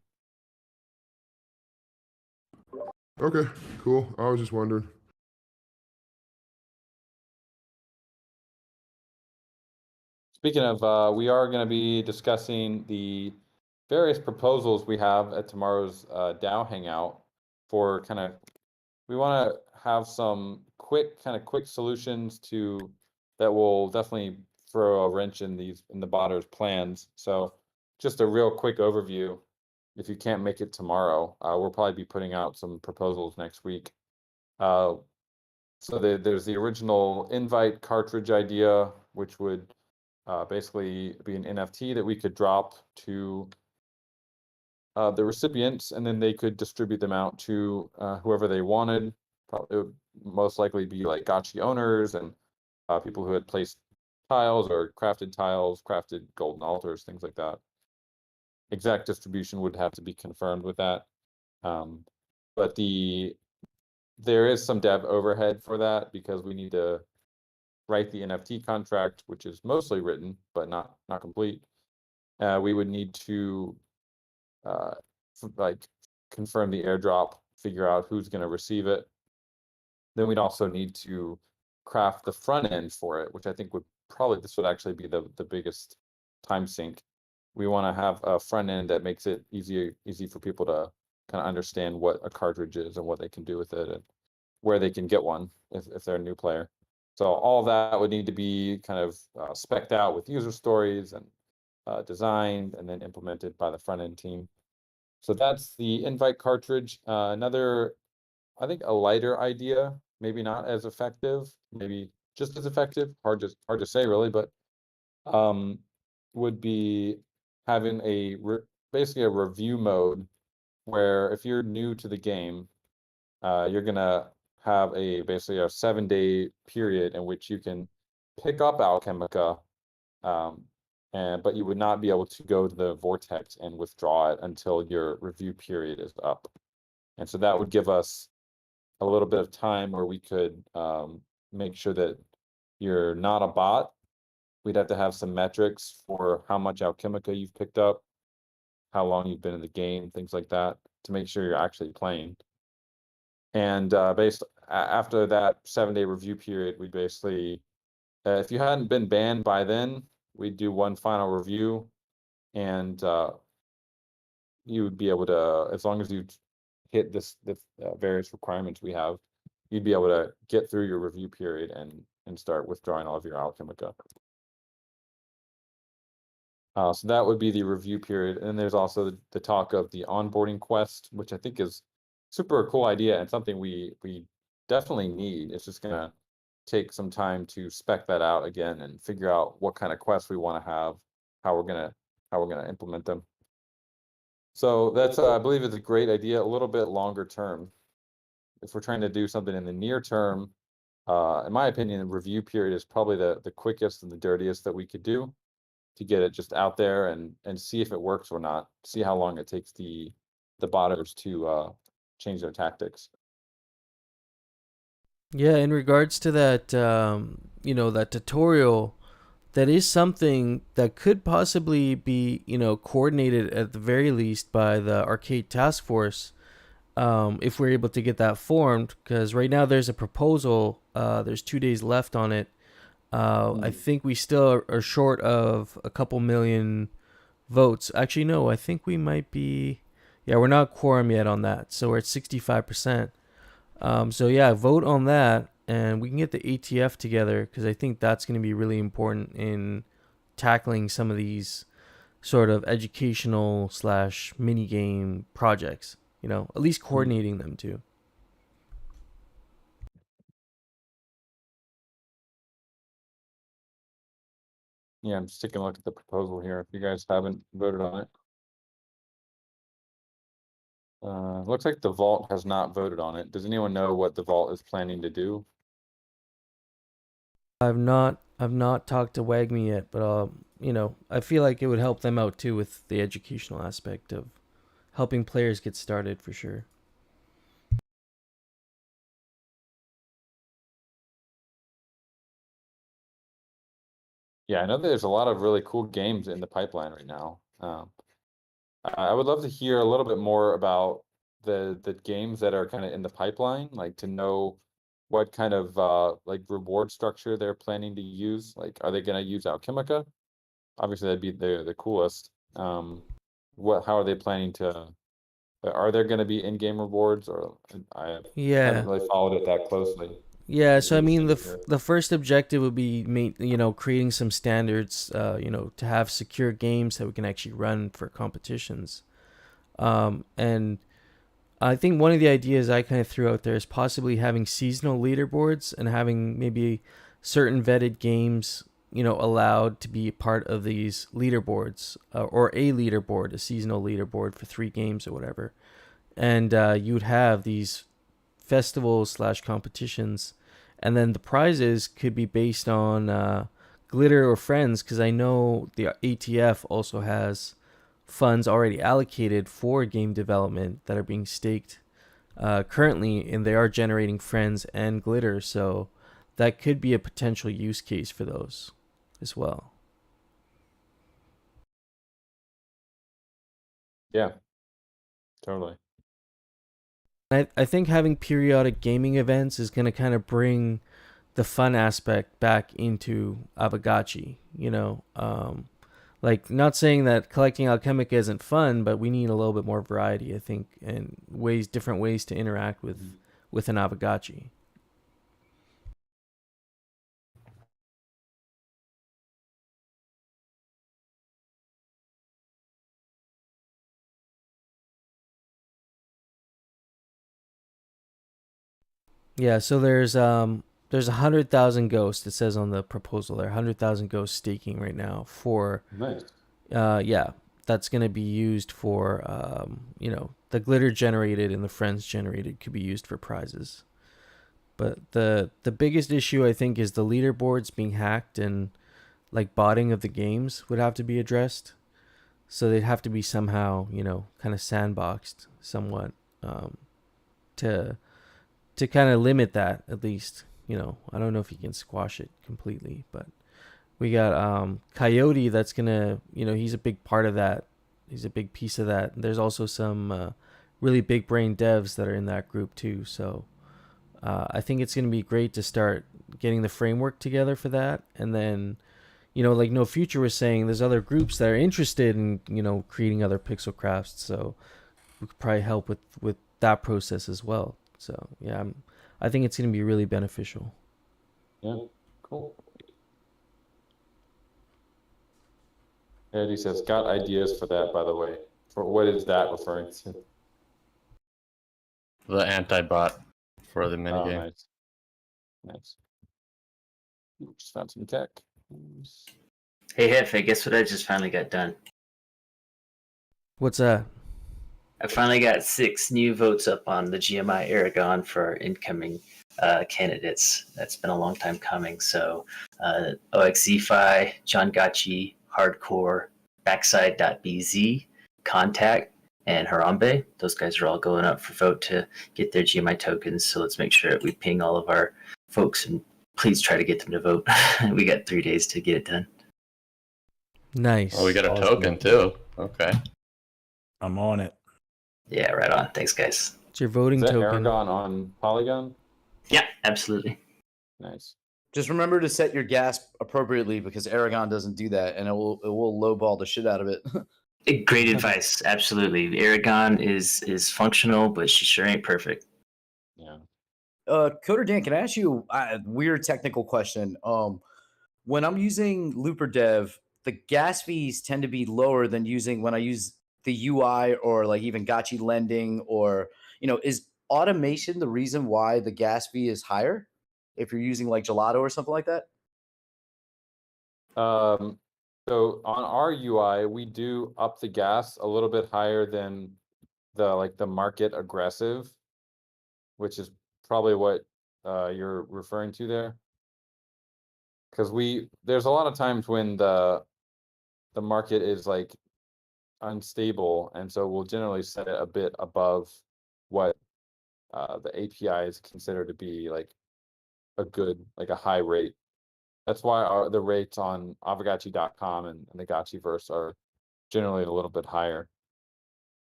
Okay, cool. I was just wondering. Speaking of, we are going to be discussing the various proposals we have at tomorrow's DAO hangout for we want to have some quick solutions that will definitely throw a wrench in the botters' plans. So just a real quick overview. If you can't make it tomorrow, we'll probably be putting out some proposals next week. So there's the original invite cartridge idea, which would basically be an NFT that we could drop to the recipients, and then they could distribute them out to whoever they wanted. Probably, it would most likely be like gotcha owners and people who had placed tiles or crafted golden altars, things like that. Exact distribution would have to be confirmed with that. But there is some dev overhead for that because we need to write the NFT contract, which is mostly written, but not complete. We would need to confirm the airdrop, figure out who's going to receive it. Then we'd also need to craft the front end for it, which I think this would actually be the biggest time sink. We want to have a front end that makes it easy for people to kind of understand what a cartridge is and what they can do with it and where they can get one if they're a new player. So all that would need to be kind of spec'd out with user stories and designed and then implemented by the front end team. So that's the invite cartridge. Another, I think, a lighter idea, maybe not as effective, maybe just as effective. Hard to say really, but would be having basically a review mode where if you're new to the game, you're gonna have basically a 7-day period in which you can pick up Alchemica, but you would not be able to go to the vortex and withdraw it until your review period is up. And so that would give us a little bit of time where we could make sure that you're not a bot. We'd have to have some metrics for how much Alchemica you've picked up, how long you've been in the game, things like that, to make sure you're actually playing. And after that 7-day review period, we basically, if you hadn't been banned by then, we'd do one final review, and you would be able to, as long as you hit the various requirements we have, you'd be able to get through your review period and start withdrawing all of your Alchemica. So that would be the review period. And there's also the talk of the onboarding quest, which I think is super cool idea and something we definitely need. It's just gonna take some time to spec that out again and figure out what kind of quests we want to have, how we're gonna implement them. So that's I believe it's a great idea. A little bit longer term, if we're trying to do something in the near term, in my opinion, the review period is probably the quickest and the dirtiest that we could do to get it just out there and see if it works or not. See how long it takes the botters to change their tactics. Yeah, in regards to that, that tutorial, that is something that could possibly be, coordinated at the very least by the arcade task force, if we're able to get that formed. Because right now there's a proposal. There's 2 days left on it. I think we still are short of a couple million votes. Actually, no, I think we might be. Yeah, we're not quorum yet on that, so we're at 65%. So yeah, vote on that, and we can get the ATF together because I think that's going to be really important in tackling some of these sort of educational / mini game projects. At least coordinating them too. Yeah, I'm just taking a look at the proposal here. If you guys haven't voted on it. Looks like the vault has not voted on it. Does anyone know what the vault is planning to do? I've not talked to Wagme yet, but I feel like it would help them out too with the educational aspect of helping players get started for sure. Yeah, I know there's a lot of really cool games in the pipeline right now. I would love to hear a little bit more about the games that are kind of in the pipeline, like to know what kind of like reward structure they're planning to use. Like, are they going to use Alchemica? Obviously, that'd be the coolest. How are they planning to? Are there going to be in-game rewards, or I haven't really followed it that closely. Yeah, so I mean the first objective would be creating some standards, to have secure games that we can actually run for competitions. And I think one of the ideas I kind of threw out there is possibly having seasonal leaderboards and having maybe certain vetted games, allowed to be part of these leaderboards, or a leaderboard, a seasonal leaderboard for 3 games or whatever. And you would have these festivals / competitions, and then the prizes could be based on glitter or friends, because I know the ATF also has funds already allocated for game development that are being staked currently, and they are generating friends and glitter, so that could be a potential use case for those as well. Yeah, totally. I think having periodic gaming events is going to kind of bring the fun aspect back into Aavegotchi, like, not saying that collecting Alchemica isn't fun, but we need a little bit more variety, I think, and different ways to interact with an Aavegotchi. Yeah, so there's 100,000 ghosts. It says on the proposal there, 100,000 ghosts staking right now for. Nice. Yeah, that's gonna be used for the glitter generated and the friends generated could be used for prizes. But the biggest issue I think is the leaderboards being hacked, and like botting of the games would have to be addressed. So they'd have to be somehow kind of sandboxed somewhat, to kind of limit that at least. I don't know if you can squash it completely, but we got Coyote that's gonna, he's a big part of that. He's a big piece of that. There's also some really big brain devs that are in that group too. So I think it's gonna be great to start getting the framework together for that, and then like No Future was saying, there's other groups that are interested in creating other pixel crafts. So we could probably help with that process as well. So yeah, I think it's gonna be really beneficial. Yeah, cool. Eddie says, got ideas for that, by the way. For what is that referring to? The anti-bot for the Oh, minigame. nice. Just found some tech. Hey, Hefe, guess what I just finally got done? What's that? I finally got 6 new votes up on the GMI Aragon for our incoming candidates. That's been a long time coming. So OXZFi, John Gachi, Hardcore, Backside.bz, Contact, and Harambe. Those guys are all going up for vote to get their GMI tokens. So let's make sure we ping all of our folks and please try to get them to vote. We got 3 days to get it done. Nice. Oh, we got a token too. Okay. I'm on it. Yeah, right on. Thanks, guys. It's your voting Is that token. Aragon on Polygon? Yeah, absolutely. Nice. Just remember to set your gas appropriately because Aragon doesn't do that, and it will lowball the shit out of it. Great advice. Absolutely. Aragon is functional, but she sure ain't perfect. Yeah. Coder Dan, can I ask you a weird technical question? When I'm using Looper Dev, the gas fees tend to be lower than when I use the UI or like even Gotchi lending, or is automation the reason why the gas fee is higher if you're using like Gelato or something like that? So on our UI, we do up the gas a little bit higher than the market aggressive, which is probably what you're referring to there. Because there's a lot of times when the market is like unstable, and so we'll generally set it a bit above what the API is considered to be like a high rate. That's why the rates on Avagachi.com and the Gachiverse are generally a little bit higher.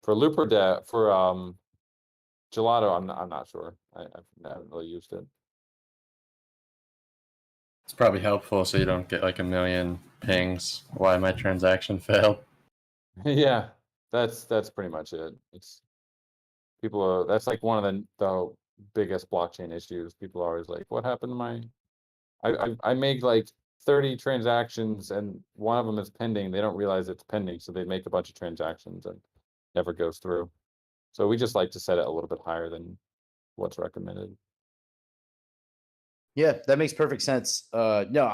For Gelato, I'm not sure. I haven't really used it. It's probably helpful so you don't get like a million pings why my transaction failed. Yeah, that's pretty much it. That's like one of the biggest blockchain issues. People are always like, what happened to my I make like 30 transactions and one of them is pending. They don't realize it's pending, so they make a bunch of transactions and never goes through. So we just like to set it a little bit higher than what's recommended. Yeah, that makes perfect sense. No,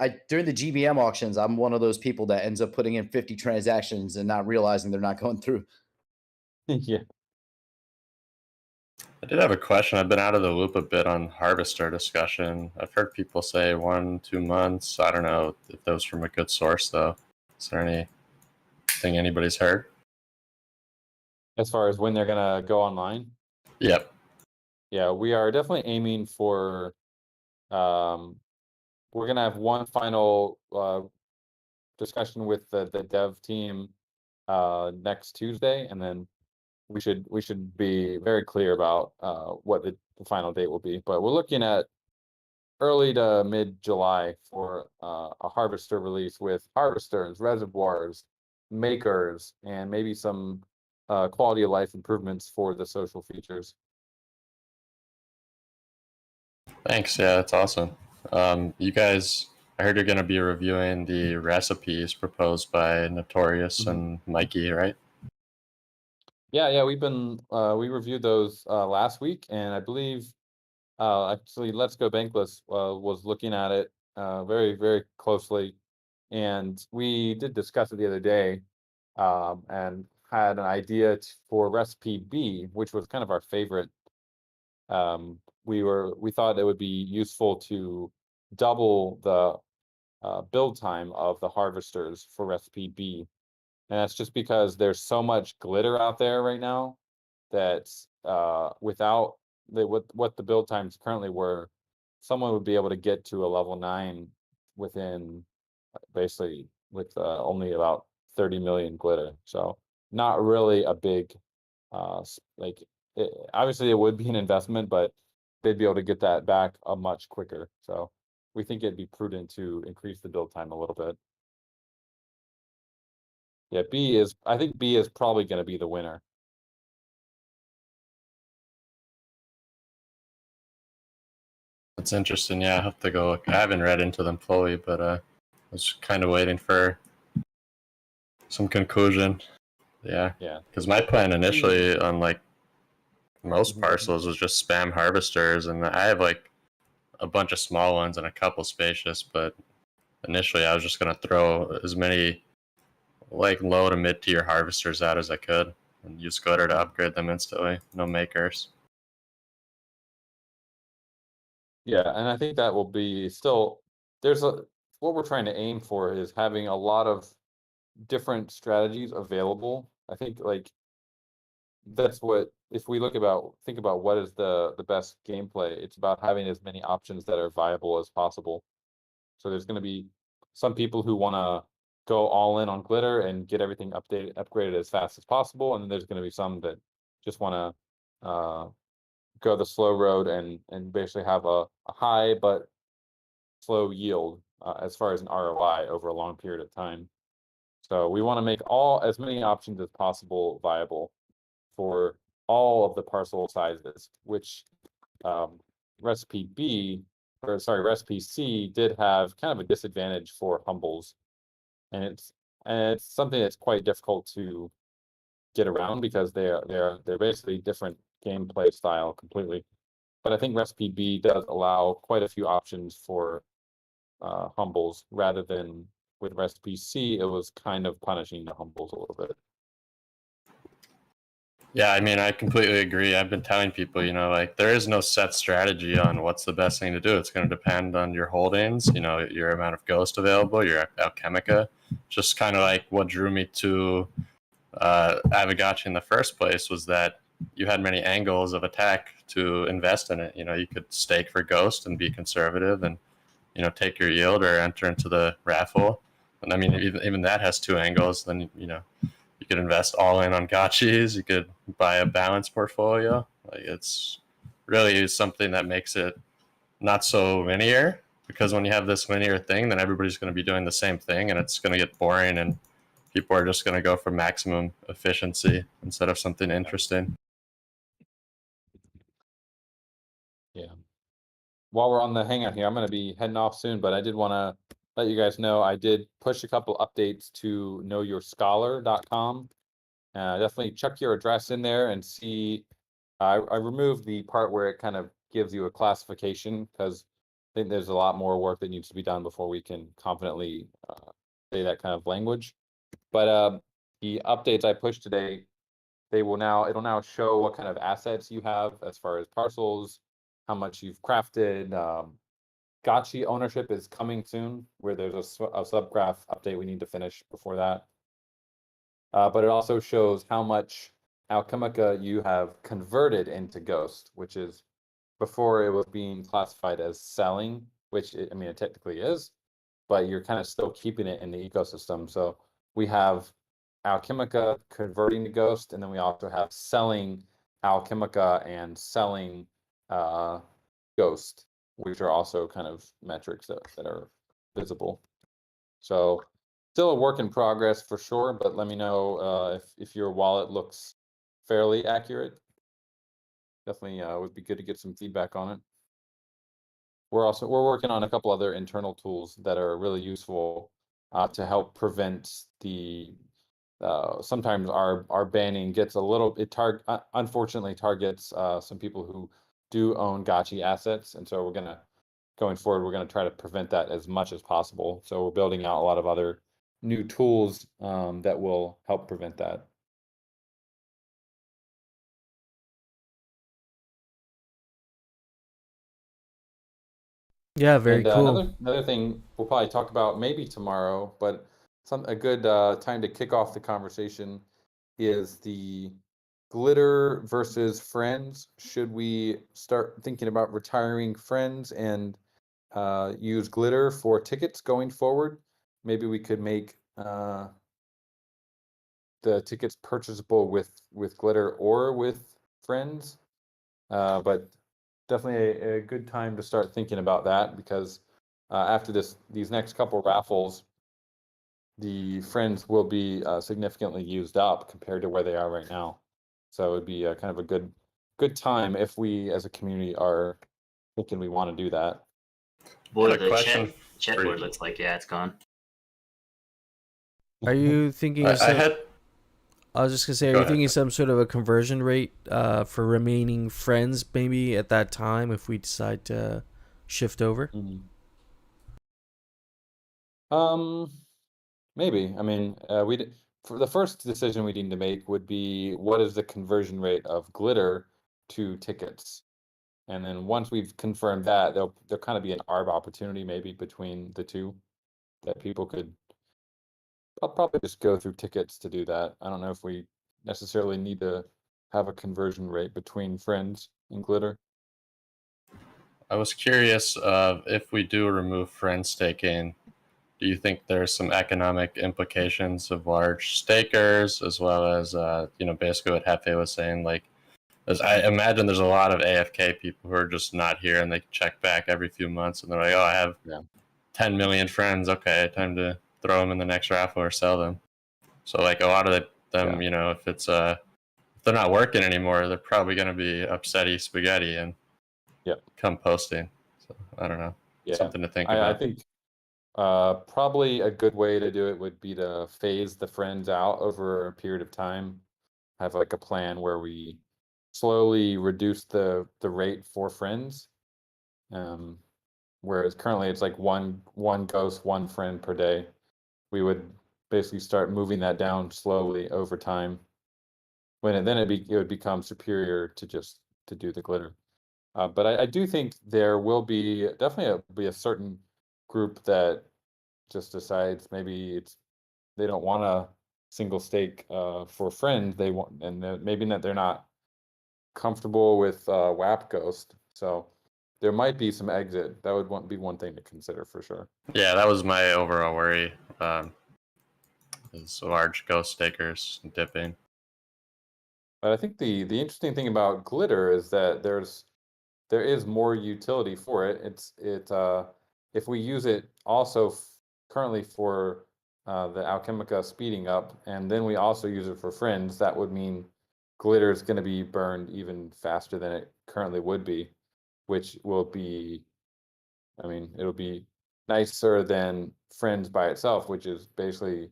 I during the GBM auctions, I'm one of those people that ends up putting in 50 transactions and not realizing they're not going through. Yeah. I did have a question. I've been out of the loop a bit on harvester discussion. I've heard people say 1-2 months. I don't know if that was from a good source though. Is there anything anybody's heard? As far as when they're gonna go online? Yep. Yeah, we are definitely aiming for we're gonna have one final discussion with the dev team next Tuesday, and then we should be very clear about what the final date will be. But we're looking at early to mid-July for a harvester release with harvesters, reservoirs, makers, and maybe some quality of life improvements for the social features. Thanks. Yeah, that's awesome. You guys, I heard you're going to be reviewing the recipes proposed by Notorious and Mikey, right? Yeah, we reviewed those last week, and I believe actually Let's Go Bankless was looking at it very, very closely, and we did discuss it the other day, and had an idea for recipe B, which was kind of our favorite. We thought it would be useful to double the build time of the harvesters for recipe B. And that's just because there's so much glitter out there right now that without what the build times currently were, someone would be able to get to a level 9 within basically with only about 30 million glitter. So not really a big obviously it would be an investment, but they'd be able to get that back a much quicker. So we think it'd be prudent to increase the build time a little bit. Yeah, I think B is probably going to be the winner. That's interesting. Yeah, I have to go look. I haven't read into them fully, but I was kind of waiting for some conclusion. Yeah. Yeah. Because my plan initially on like most parcels was just spam harvesters, and I have like a bunch of small ones and a couple spacious, but initially I was just gonna throw as many like low to mid tier harvesters out as I could and use Glitter to upgrade them instantly. No makers. Yeah, and I think that will be still there's a what we're trying to aim for is having a lot of different strategies available. I think like that's what if we think about what is the best gameplay, it's about having as many options that are viable as possible. So there's going to be some people who want to go all in on glitter and get everything upgraded as fast as possible, and then there's going to be some that just want to go the slow road and basically have a high but slow yield as far as an ROI over a long period of time. So we want to make as many options as possible viable for all of the parcel sizes, which recipe recipe C did have kind of a disadvantage for humbles, and it's something that's quite difficult to get around because they're basically different gameplay style completely. But I think recipe B does allow quite a few options for humbles rather than with recipe C, it was kind of punishing the humbles a little bit. Yeah, I mean, I completely agree. I've been telling people, like there is no set strategy on what's the best thing to do. It's going to depend on your holdings, your amount of ghost available, your alchemica. Just kind of like what drew me to Avagachi in the first place was that you had many angles of attack to invest in it. You could stake for ghost and be conservative and take your yield or enter into the raffle. And I mean, even that has two angles. Then you could invest all in on gotchis. You could buy a balanced portfolio. Like it's really something that makes it not so linear, because when you have this linear thing, then everybody's going to be doing the same thing, and it's going to get boring, and people are just going to go for maximum efficiency instead of something interesting. Yeah. While we're on the hangout here, I'm going to be heading off soon, but I did want to let you guys know I did push a couple updates to knowyourscholar.com. Definitely check your address in there and see. I removed the part where it kind of gives you a classification because I think there's a lot more work that needs to be done before we can confidently say that kind of language. But the updates I pushed today, it'll now show what kind of assets you have as far as parcels, how much you've crafted. Gotchi ownership is coming soon, where there's a subgraph update we need to finish before that. But it also shows how much Alchemica you have converted into Ghost, which is before it was being classified as selling, which it technically is, but you're kind of still keeping it in the ecosystem. So we have Alchemica converting to Ghost, and then we also have selling Alchemica and selling Ghost, which are also kind of metrics that are visible. So still a work in progress for sure, but let me know if your wallet looks fairly accurate. Definitely would be good to get some feedback on it. We're working on a couple other internal tools that are really useful to help prevent the sometimes our banning gets a little unfortunately targets some people who do own gotchi assets, and so going forward we're gonna try to prevent that as much as possible. So we're building out a lot of other new tools that will help prevent that. Yeah, very cool. Another thing we'll probably talk about maybe tomorrow, but a good time to kick off the conversation is the glitter versus friends. Should we start thinking about retiring friends and use glitter for tickets going forward? Maybe we could make the tickets purchasable with glitter or with friends. But definitely a good time to start thinking about that, because after these next couple raffles, the friends will be significantly used up compared to where they are right now. So it would be kind of a good time if we as a community are thinking we want to do that. Boy, the chat board looks like, yeah, it's gone. Are you thinking I had I was just gonna say, are Go you ahead. thinking some sort of a conversion rate for remaining friends, maybe at that time, if we decide to shift over? Maybe. I mean, for the first decision we need to make would be what is the conversion rate of glitter to tickets, and then once we've confirmed that, there'll kind of be an arb opportunity maybe between the two that people could. I'll probably just go through tickets to do that. I don't know if we necessarily need to have a conversion rate between friends and glitter. I was curious if we do remove friend staking, do you think there's some economic implications of large stakers as well as, basically what Hefe was saying, like, as I imagine there's a lot of AFK people who are just not here and they check back every few months and they're like, oh, I have 10 million friends. Okay, time to throw them in the next raffle or sell them. So like a lot of them, if it's if they're not working anymore, they're probably going to be upsetty spaghetti and come posting. So I don't know. Something to think about. I think probably a good way to do it would be to phase the friends out over a period of time. Have like a plan where we slowly reduce the rate for friends. Whereas currently it's like one ghost, one friend per day. We would basically start moving that down slowly over time. It would become superior to just to do the glitter. But I do think there will be definitely a certain group that just decides maybe they don't want a single stake for friends. They want, and maybe not, they're not comfortable with WAP Ghost. So there might be some exit. That would be one thing to consider for sure. Yeah, that was my overall worry. Is large ghost stakers dipping. But I think the interesting thing about glitter is that there is more utility for it. If we use it also currently for the Alchemica speeding up, and then we also use it for friends, that would mean glitter is going to be burned even faster than it currently would be, which will be, I mean, it'll be nicer than friends by itself, which is basically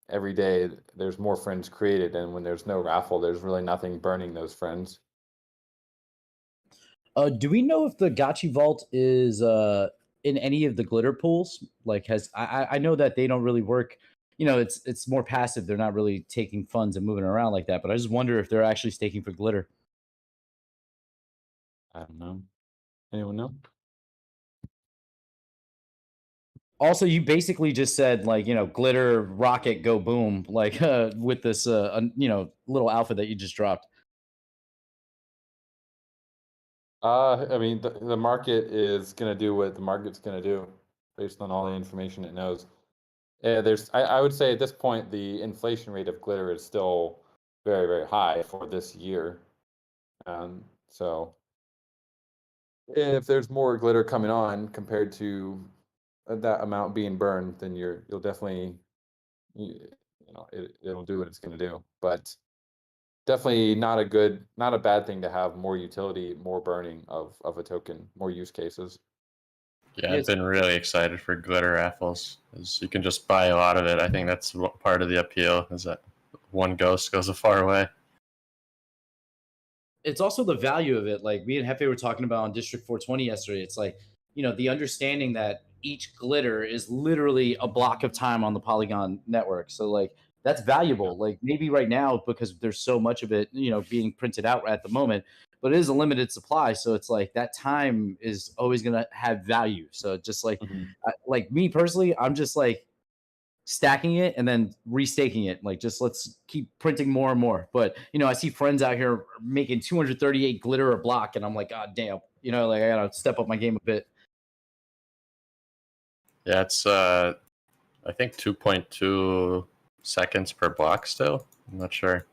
every day there's more friends created, and when there's no raffle, there's really nothing burning those friends. Do we know if the Gachi Vault is in any of the glitter pools? Like, I know that they don't really work. It's more passive. They're not really taking funds and moving around like that. But I just wonder if they're actually staking for glitter. I don't know. Anyone know? Also, you basically just said like glitter rocket go boom like with this little alpha that you just dropped. I mean, the market is going to do what the market's going to do based on all the information it knows. I would say at this point, the inflation rate of glitter is still very, very high for this year. So if there's more glitter coming on compared to that amount being burned, then you'll definitely, it'll do what it's going to do. But definitely not a bad thing to have more utility, more burning of a token, more use cases. Yeah, I've been really excited for glitter raffles. You can just buy a lot of it. I think that's part of the appeal, is that one ghost goes a far way. It's also the value of it. Like me and Hefe were talking about on District 420 yesterday. It's like, the understanding that each glitter is literally a block of time on the Polygon network. So like that's valuable. Like maybe right now, because there's so much of it, being printed out at the moment, but it is a limited supply. So it's like that time is always going to have value. So just like, like me personally, I'm just like stacking it and then restaking it. Like, just let's keep printing more and more. But, I see friends out here making 238 glitter a block, and I'm like, God damn, like I gotta step up my game a bit. Yeah, it's I think 2.2 seconds per block still. I'm not sure.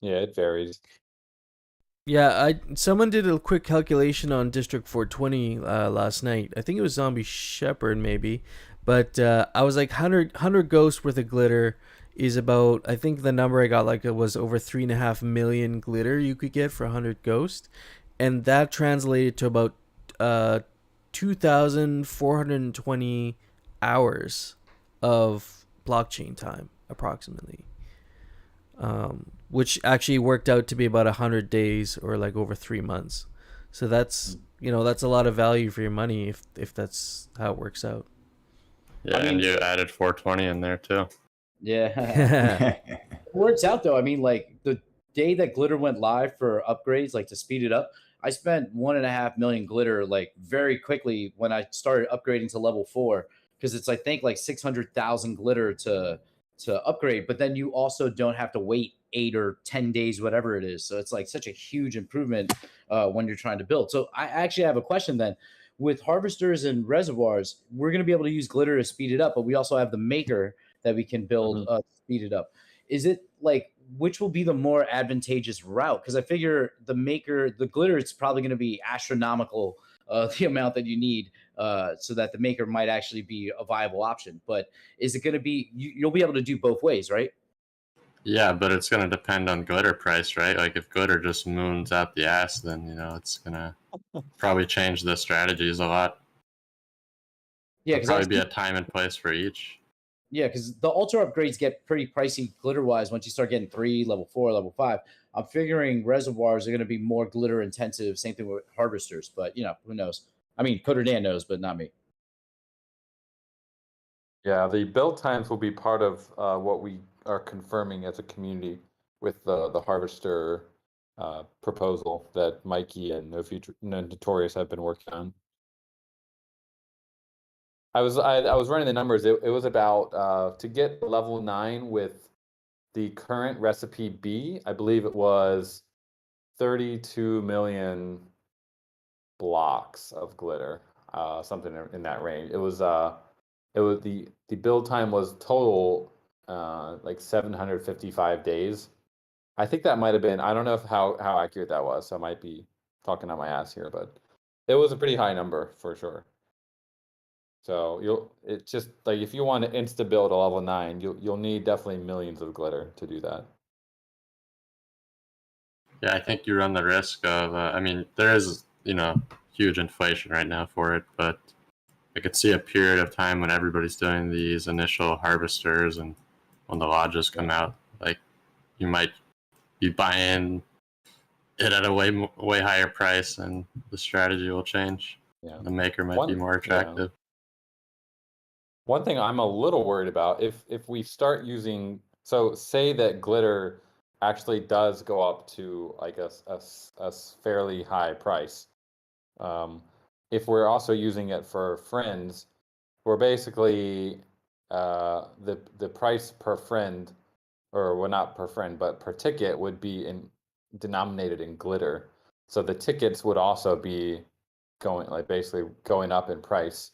Yeah, it varies. Yeah, someone did a quick calculation on District 420 last night. I think it was Zombie Shepherd maybe, but I was like 100 ghosts worth of glitter is about, I think the number I got like it was over 3.5 million glitter you could get for 100 ghosts, and that translated to about 2,420 hours of blockchain time approximately. which actually worked out to be about 100 days or like over 3 months. So that's that's a lot of value for your money if that's how it works out. Yeah, and you added 420 in there too. Yeah. It works out though. I mean, like the day that glitter went live for upgrades, like to speed it up, I spent 1.5 million glitter like very quickly when I started upgrading to level 4 because it's I think like 600,000 glitter to upgrade, but then you also don't have to wait 8 or 10 days, whatever it is. So it's like such a huge improvement when you're trying to build. So I actually have a question then. With harvesters and reservoirs, we're going to be able to use glitter to speed it up, but we also have the maker that we can build to speed it up. Is it like which will be the more advantageous route? Because I figure the glitter is probably going to be astronomical, the amount that you need, so that the maker might actually be a viable option. But is it going to be you'll be able to do both ways, right? Yeah, but it's going to depend on glitter price, right? Like if glitter just moons out the ass, then it's going to probably change the strategies a lot. Yeah, there'll probably be a time and place for each. Yeah, because the ultra upgrades get pretty pricey glitter wise once you start getting 3, level 4, level 5. I'm figuring reservoirs are going to be more glitter intensive. Same thing with harvesters, but who knows? I mean, Coder Dan knows, but not me. Yeah, the build times will be part of what we are confirming as a community with the harvester proposal that Mikey and Notorious have been working on. I was running the numbers. It was about to get level 9 with the current recipe B. I believe it was 32 million blocks of glitter, something in that range. It was the build time was total like 755 days. I think that might have been. I don't know how accurate that was. So I might be talking on my ass here, but it was a pretty high number for sure. So it's just like if you want to insta build a level 9, you'll need definitely millions of glitter to do that. Yeah, I think you run the risk of. I mean, there is huge inflation right now for it, but I could see a period of time when everybody's doing these initial harvesters, and when the lodges come out, like you might be buying it at a way higher price, and the strategy will change. Yeah, the maker might be more attractive. One thing I'm a little worried about, if we start using, so say that glitter actually does go up to like a fairly high price. If we're also using it for friends, we're basically the price per friend, or well, not per friend, but per ticket would be denominated in glitter. So the tickets would also be basically going up in price.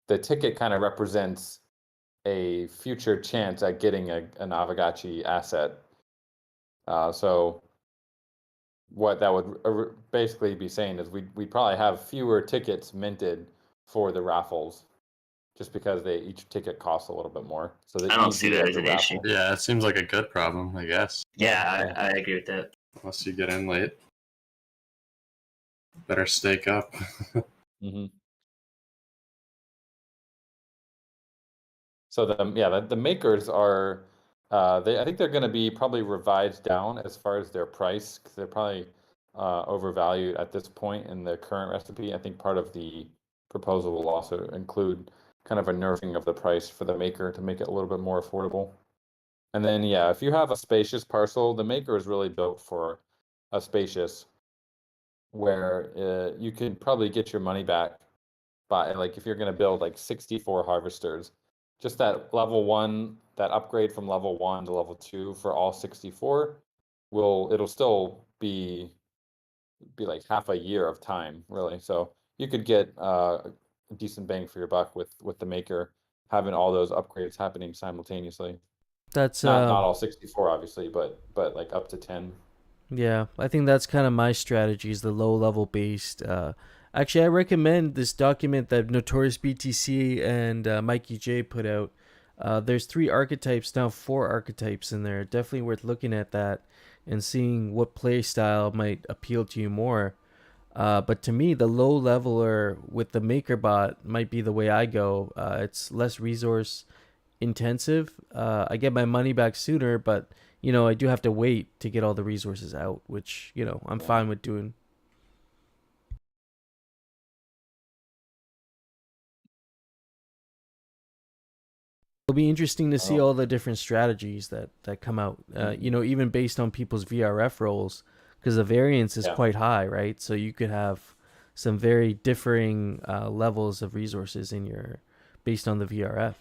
The ticket kind of represents a future chance at getting an Avagachi asset. So what that would basically be saying is we probably have fewer tickets minted for the raffles, just because each ticket costs a little bit more. So I don't see that as an issue. Yeah, it seems like a good problem, I guess. Yeah, I agree with that. Unless you get in late, better stake up. So the makers are, I think they're going to be probably revised down as far as their price, because they're probably overvalued at this point in the current recipe. I think part of the proposal will also include kind of a nerfing of the price for the maker to make it a little bit more affordable. And then if you have a spacious parcel, the maker is really built for a spacious, where you can probably get your money back by, like, if you're going to build like 64 harvesters, just that level 1, that upgrade from level 1 to level 2 for all 64 it'll still be like half a year of time, really. So you could get a decent bang for your buck with the maker having all those upgrades happening simultaneously. That's not all 64 obviously, but like up to 10. Yeah, I think that's kind of my strategy, is the low level based. Actually, I recommend this document that Notorious BTC and Mikey J put out. There's 3 archetypes now, 4 archetypes in there. Definitely worth looking at that and seeing what play style might appeal to you more. But to me, the low leveler with the MakerBot might be the way I go. It's less resource intensive. I get my money back sooner, but I do have to wait to get all the resources out, which I'm fine with doing. It'll be interesting to see all the different strategies that come out. Even based on people's VRF roles, because the variance is quite high, right? So you could have some very differing levels of resources based on the VRF.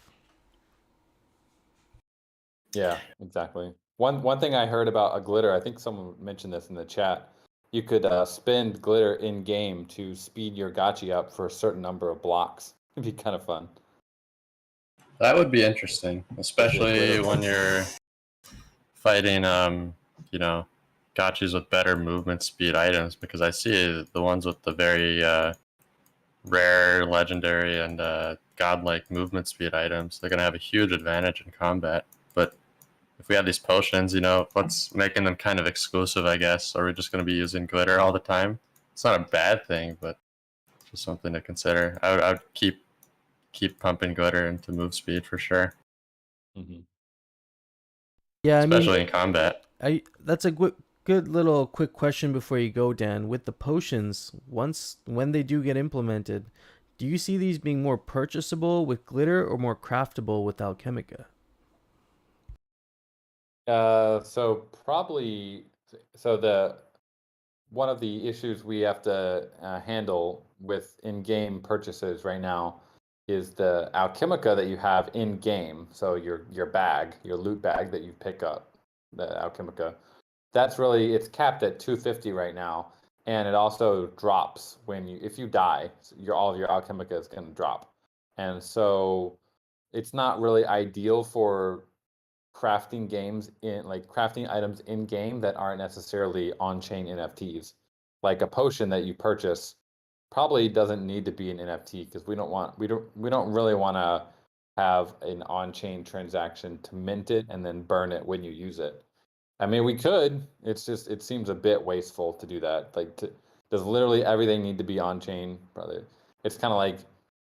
Yeah, exactly. One thing I heard about a glitter, I think someone mentioned this in the chat. You could spend glitter in game to speed your gachi up for a certain number of blocks. It'd be kind of fun. That would be interesting, especially when you're fighting, gachis with better movement speed items, because I see the ones with the very rare, legendary, and godlike movement speed items, they're going to have a huge advantage in combat. But if we have these potions, what's making them kind of exclusive, I guess? Are we just going to be using glitter all the time? It's not a bad thing, but just something to consider. I would keep pumping glitter into move speed for sure. Mm-hmm. Yeah, especially in combat. That's a good little quick question before you go, Dan. With the potions, when they do get implemented, do you see these being more purchasable with glitter or more craftable with Alchemica? One of the issues we have to handle with in-game purchases right now is the Alchemica that you have in-game. So your bag, your loot bag that you pick up, the Alchemica, it's capped at 250 right now, and it also drops if you die. All of your Alchemica is going to drop, and so it's not really ideal for crafting crafting items in game that aren't necessarily on-chain NFTs. Like a potion that you purchase probably doesn't need to be an NFT, because we don't really want to have an on-chain transaction to mint it and then burn it when you use it. I mean, we could. It's just it seems a bit wasteful to do that. Does literally everything need to be on-chain? Brother, it's kind of like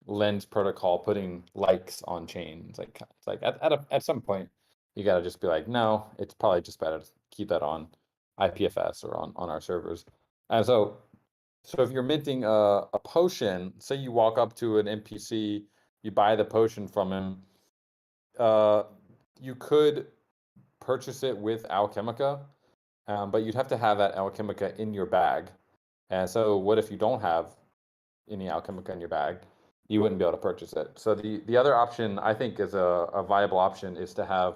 Lens protocol putting likes on chain. It's like at some point you got to just be like, no, it's probably just better to keep that on IPFS or on our servers. And so if you're minting a potion, say you walk up to an NPC, you buy the potion from him, you could purchase it with Alchemica, but you'd have to have that Alchemica in your bag. And so what if you don't have any Alchemica in your bag? You wouldn't be able to purchase it. So the other option I think is a viable option is to have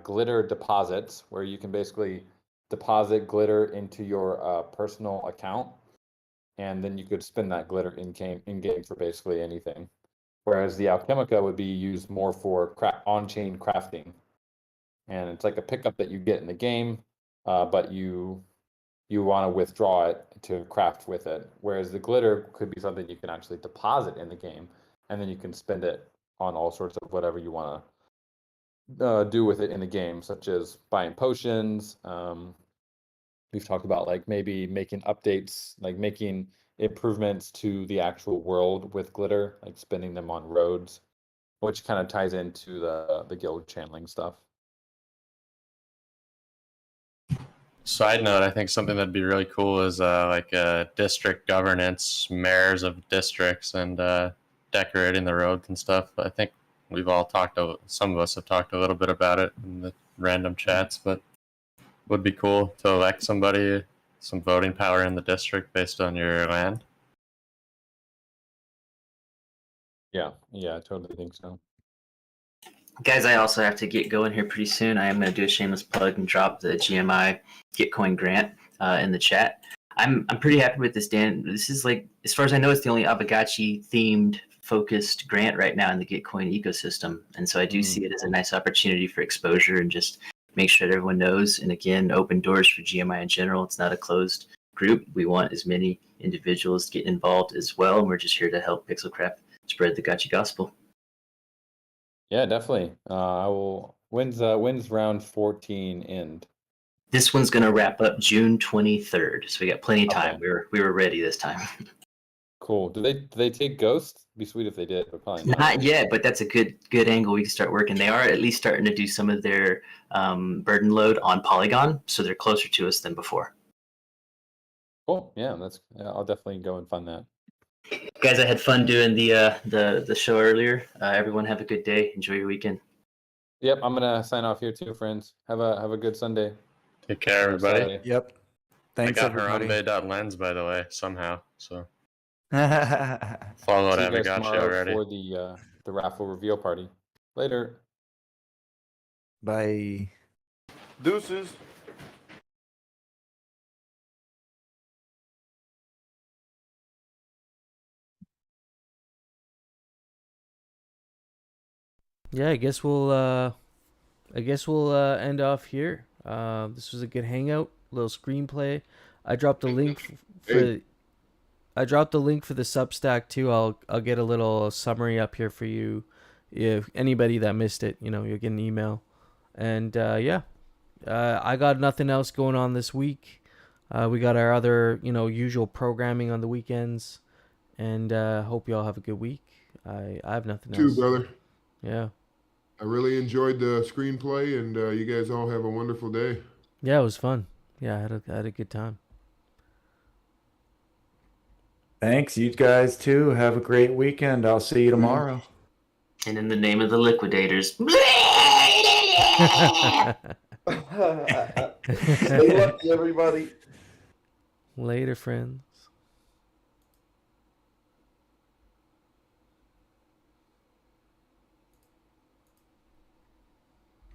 glitter deposits, where you can basically deposit glitter into your personal account, and then you could spend that glitter in game for basically anything. Whereas the Alchemica would be used more for on-chain crafting, and it's like a pickup that you get in the game, but you want to withdraw it to craft with it. Whereas the glitter could be something you can actually deposit in the game, and then you can spend it on all sorts of whatever you want to do with it in the game, such as buying potions. We've talked about maybe making updates, making improvements to the actual world with glitter, like spending them on roads, which kind of ties into the guild channeling stuff. Side note, I think something that'd be really cool is district governance, mayors of districts, and decorating the roads and stuff. I think we've all some of us have talked a little bit about it in the random chats, but would be cool to elect somebody, some voting power in the district based on your land. Yeah, I totally think so. Guys, I also have to get going here pretty soon. I am going to do a shameless plug and drop the GMI Gitcoin grant in the chat. I'm pretty happy with this, Dan. This is as far as I know, it's the only Aavegotchi themed focused grant right now in the Gitcoin ecosystem. And so I do see it as a nice opportunity for exposure and just make sure that everyone knows. And again, open doors for GMI in general. It's not a closed group. We want as many individuals getting involved as well. And we're just here to help Pixelcraft spread the Gotchi gospel. Yeah, definitely. I will. When's round 14 end? This one's going to wrap up June 23rd, so we got plenty of time. We were ready this time. Cool. Do they take ghosts? Be sweet if they did, but probably not. Not yet, but that's a good angle we can start working. They are at least starting to do some of their burden load on Polygon, so they're closer to us than before. Cool. Yeah, I'll definitely go and fund that. Guys, I had fun doing the show earlier. Everyone have a good day. Enjoy your weekend. Yep, I'm gonna sign off here too, friends. Have a good Sunday. Take care, everybody. Saturday. Yep. Thanks, I got everybody. Harambe.lens, by the way, somehow. So follow it. See I you haven't guys got you tomorrow already. for the raffle reveal party. Later. Bye. Deuces. Yeah, I guess we'll end off here. This was a good hangout, little screenplay. I dropped the link for I dropped the link for the Substack too. I'll get a little summary up here for you. If anybody that missed it, you'll get an email. And I got nothing else going on this week. We got our other usual programming on the weekends, and hope you all have a good week. I have nothing else. Too, brother. Yeah. I really enjoyed the screenplay, and you guys all have a wonderful day. Yeah, it was fun. Yeah, I had a good time. Thanks, you guys too. Have a great weekend. I'll see you tomorrow. And in the name of the liquidators. Stay lucky, everybody. Later, friends.